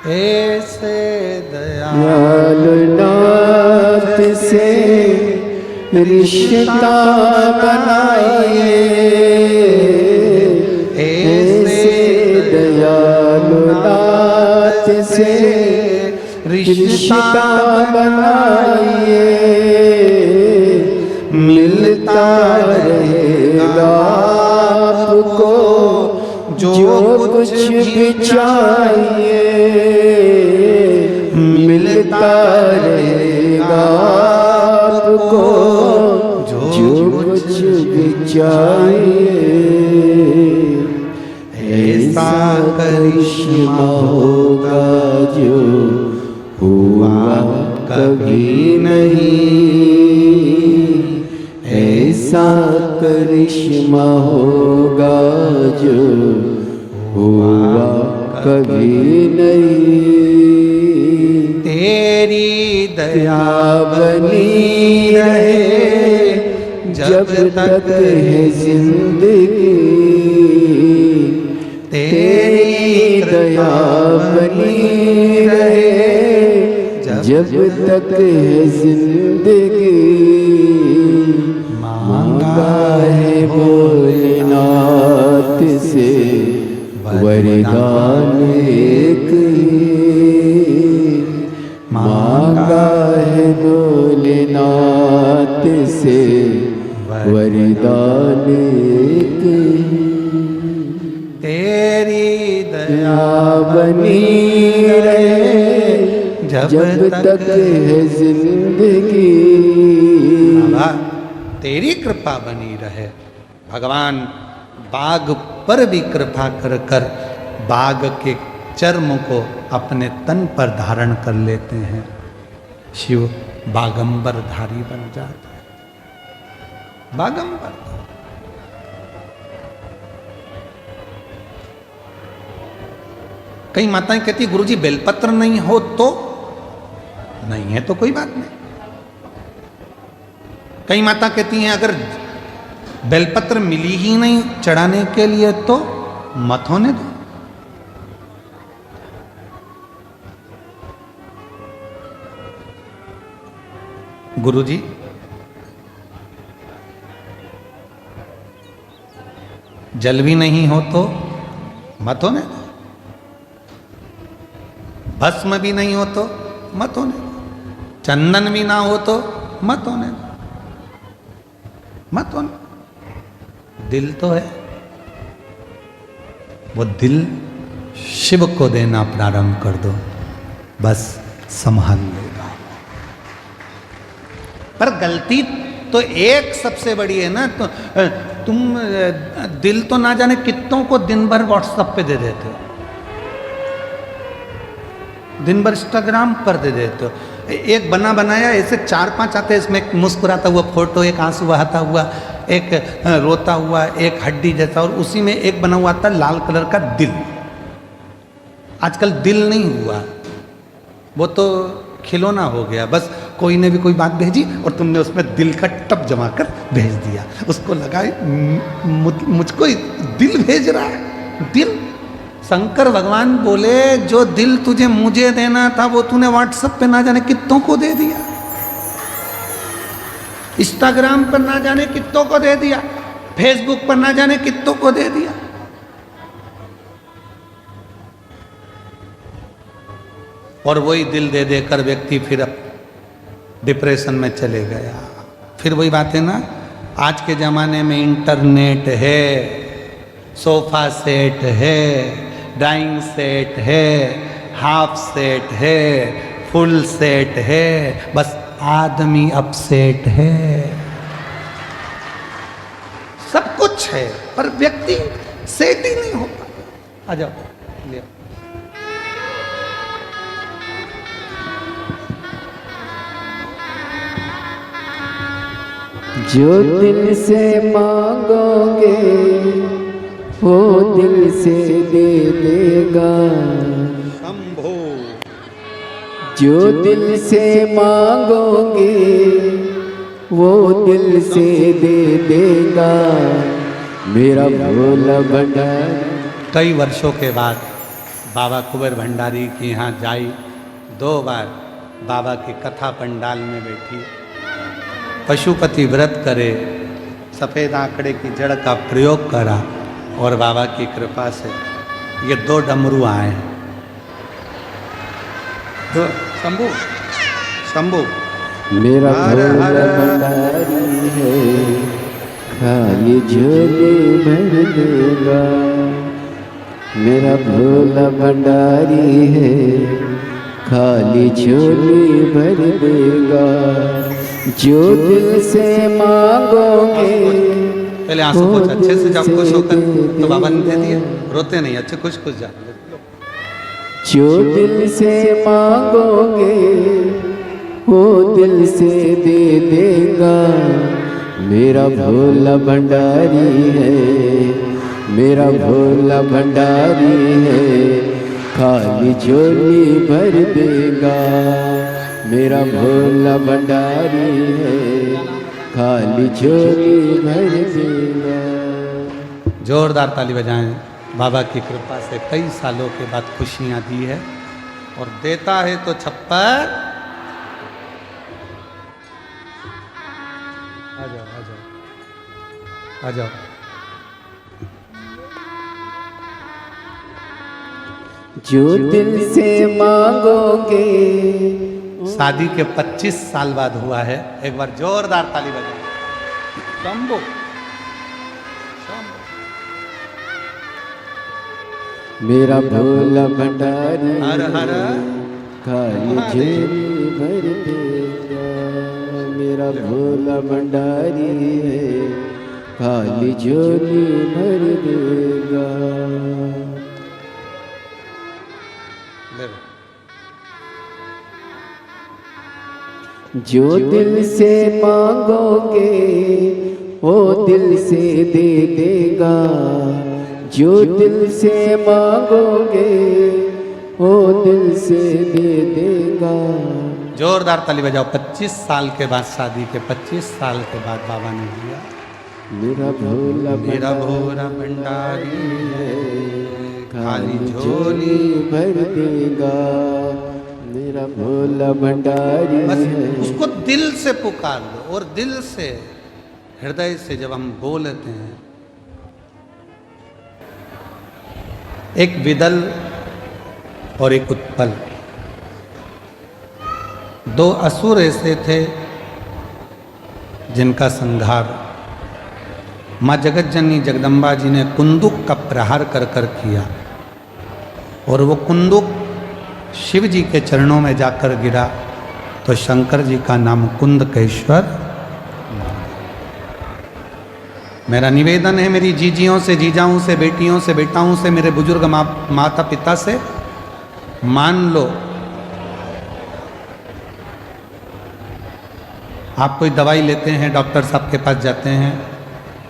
ऐसे दयालुनाथ से रिश्ता बनाइए, ऐसे दयालुनाथ से रिश्ता बनाइए। मिलता रहेगा आपको जो कुछ भी चाहिए, मिलता रहेगा आपको जो कुछ भी चाहिए। ऐसा करिश्मा होगा जो हुआ कभी नहीं, ऐसा करिश्मा होगा जो हुआ कभी नहीं। तेरी दया बनी रहे जब तक है जिंदगी, तेरी दया बनी रहे जब तक है जिंदगी। मांगा है भोलेनाथ से वरदान एक ही, मांगा है भोलेनाथ से वरदान एक ही। तेरी दया बनी रहे जब तक है जिंदगी। बाबा तेरी कृपा बनी रहे। भगवान बाघ पर भी कृपा कर कर बाघ के चर्म को अपने तन पर धारण कर लेते हैं। शिव बागंबर धारी बन जाते हैं। बागंबर। कई माताएं कहती है गुरुजी बेलपत्र नहीं हो तो नहीं है तो कोई बात नहीं। कई माता कहती हैं अगर बेलपत्र मिली ही नहीं चढ़ाने के लिए तो मत होने दो। गुरुजी जल भी नहीं हो तो मत होने दो, भस्म भी नहीं हो तो मत होने दो, चंदन भी ना हो तो मत होने दो, मत होने। दिल तो है, वो दिल शिव को देना प्रारंभ कर दो, बस संभाल लेगा। पर गलती तो एक सबसे बड़ी है ना, तो तुम दिल तो ना जाने कितनों को दिन भर व्हाट्सएप पे दे देते हो, दिन भर इंस्टाग्राम पर दे देते हो। एक बना बनाया ऐसे 4-5 आते हैं, इसमें एक मुस्कुराता हुआ फोटो, एक आंसू बहाता हुआ, एक रोता हुआ, एक हड्डी जैसा, और उसी में एक बना हुआ था लाल कलर का दिल। आजकल दिल नहीं हुआ, वो तो खिलौना हो गया। बस कोई ने भी कोई बात भेजी और तुमने उसमें दिल का टप जमा कर भेज दिया, उसको लगा मुझको दिल भेज रहा है, दिल। शंकर भगवान बोले जो दिल तुझे मुझे देना था वो तूने व्हाट्सएप पे ना जाने कितनों को दे दिया, इंस्टाग्राम पर ना जाने कितनों को दे दिया, फेसबुक पर ना जाने कितनों को दे दिया। और वही दिल दे देकर व्यक्ति फिर अब डिप्रेशन में चले गया। फिर वही बात है ना, आज के ज़माने में इंटरनेट है, सोफा सेट है, डाइनिंग सेट है, हाफ सेट है, फुल सेट है, बस आदमी अपसेट है। सब कुछ है पर व्यक्ति सेट ही नहीं होता। आ जाओ ले। जो दिल से मांगोगे वो दिल से दे देगा, शंभो। जो दिल से मांगोगे वो दिल से दे देगा, मेरा भोला भंडारी। कई वर्षों के बाद बाबा कुंवर भंडारी के यहाँ जाई, 2 बार बाबा की कथा पंडाल में बैठी, पशुपति व्रत करे, सफ़ेद आंकड़े की जड़ का प्रयोग करा और बाबा की कृपा से ये 2 डमरू आए हैं। तो शंभू शंभू मेरा भोला भंडारी है, खाली झोली भर देगा। मेरा भोला भंडारी है, खाली झोली भर देगा। जो दिल से मांगोगे, पहले आंसू पोंछ अच्छे से, जब खुश होकर तो बाबा ने दे दिया, रोते नहीं, अच्छे खुश खुश जा। जो दिल से मांगोगे वो दिल से दे देगा, मेरा भोला भंडारी है, मेरा भोला भंडारी है, खाली झोली भर देगा। मेरा भोला भंडारी है, खाली झोली भर देगा। जोरदार ताली बजाएं। बाबा की कृपा से कई सालों के बाद खुशियां दी है और देता है तो छप्पर। आ जाओ आ जाओ आ जाओ। जो दिल से मांगोगे। शादी के 25 साल बाद हुआ है। एक बार जोरदार ताली बजाएं। शंभो मेरा भोला भंडारी हर हर खाली झोली भर देगा। मेरा भोला भंडारी है, खाली झोली भर देगा। जो दिल से मांगोगे वो दिल से दे देगा। जो दिल से मांगोगे वो दिल से दे देगा। जोरदार ताली बजाओ। 25 साल के बाद शादी के 25 साल के बाद बाबा ने दिया। मेरा भोला भंडारी है, खाली झोली भर देगा। मेरा भोला भंडारी बस है। उसको दिल से पुकार लो और दिल से हृदय से जब हम बोलते हैं। एक विदल और एक उत्पल, 2 असुर ऐसे थे जिनका संहार माँ जगतजननी जगदम्बा जी ने कुंदुक का प्रहार कर कर किया और वो कुंदुक शिव जी के चरणों में जाकर गिरा तो शंकर जी का नाम कुंदकेश्वर। मेरा निवेदन है मेरी जीजियों से, जीजाओं से, बेटियों से, बेटाओं से, मेरे बुजुर्ग माता पिता से, मान लो आप कोई दवाई लेते हैं, डॉक्टर साहब के पास जाते हैं,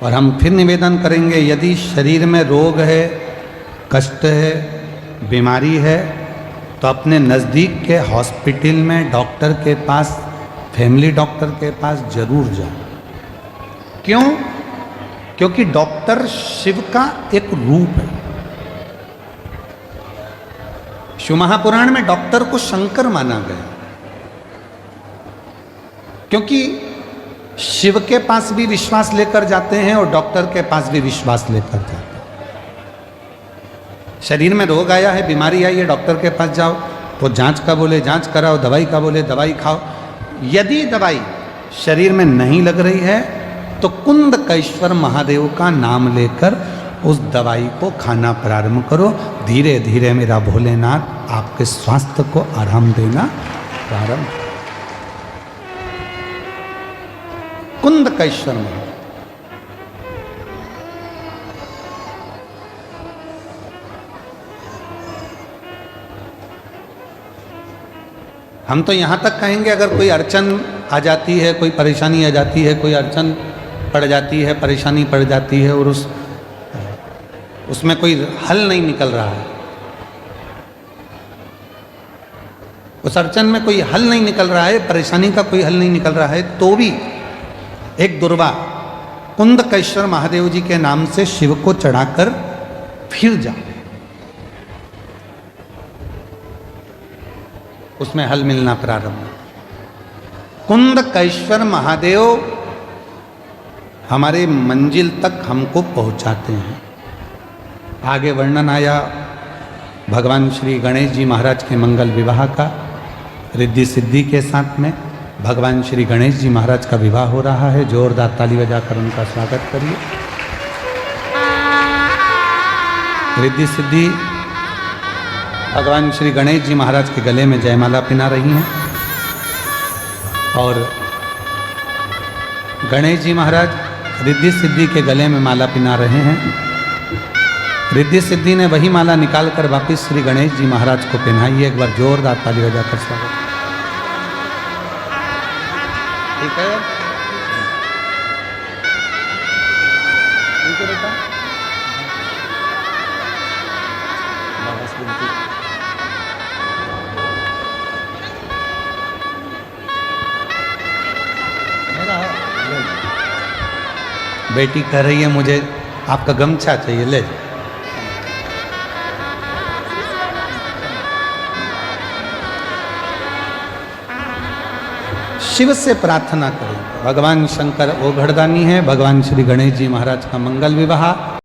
और हम फिर निवेदन करेंगे यदि शरीर में रोग है, कष्ट है, बीमारी है, तो अपने नज़दीक के हॉस्पिटल में डॉक्टर के पास, फैमिली डॉक्टर के पास जरूर जाओ। क्यों? क्योंकि डॉक्टर शिव का एक रूप है। शिव महापुराण में डॉक्टर को शंकर माना गया, क्योंकि शिव के पास भी विश्वास लेकर जाते हैं और डॉक्टर के पास भी विश्वास लेकर जाते हैं। शरीर में रोग आया है, बीमारी आई है, डॉक्टर के पास जाओ, वो जांच का बोले जांच कराओ, दवाई का बोले दवाई खाओ। यदि दवाई शरीर में नहीं लग रही है तो कुंदकेश्वर महादेव का नाम लेकर उस दवाई को खाना प्रारंभ करो। धीरे धीरे मेरा भोलेनाथ आपके स्वास्थ्य को आराम देना प्रारंभ। कुंदकेश्वर महादेव। हम तो यहाँ तक कहेंगे अगर कोई अड़चन आ जाती है, कोई परेशानी आ जाती है, कोई अड़चन पड़ जाती है, परेशानी पड़ जाती है और उसमें कोई हल नहीं निकल रहा है, उस अड़चन में कोई हल नहीं निकल रहा है, परेशानी का कोई हल नहीं निकल रहा है, तो भी एक दुर्वा कुंदकेश्वर महादेव जी के नाम से शिव को चढ़ाकर फिर जाओ, उसमें हल मिलना प्रारंभ। कुंदकेश्वर महादेव हमारे मंजिल तक हमको पहुंचाते हैं। आगे वर्णन आया भगवान श्री गणेश जी महाराज के मंगल विवाह का, रिद्धि सिद्धि के साथ में भगवान श्री गणेश जी महाराज का विवाह हो रहा है। जोरदार ताली बजाकर उनका स्वागत करिए। रिद्धि सिद्धि भगवान श्री गणेश जी महाराज के गले में जयमाला पिना रही हैं और गणेश जी महाराज रिद्धि सिद्धि के गले में माला पिना रहे हैं। रिद्धि सिद्धि ने वही माला निकालकर वापस श्री गणेश जी महाराज को पहनाई है। एक बार जोरदार ताली बजाकर स्वागत। ठीक है, ठीक है बेटा। बेटी कह रही है मुझे आपका गमछा चाहिए, ले। शिव से प्रार्थना करें। भगवान शंकर ओघड़दानी है, भगवान श्री गणेश जी महाराज का मंगल विवाह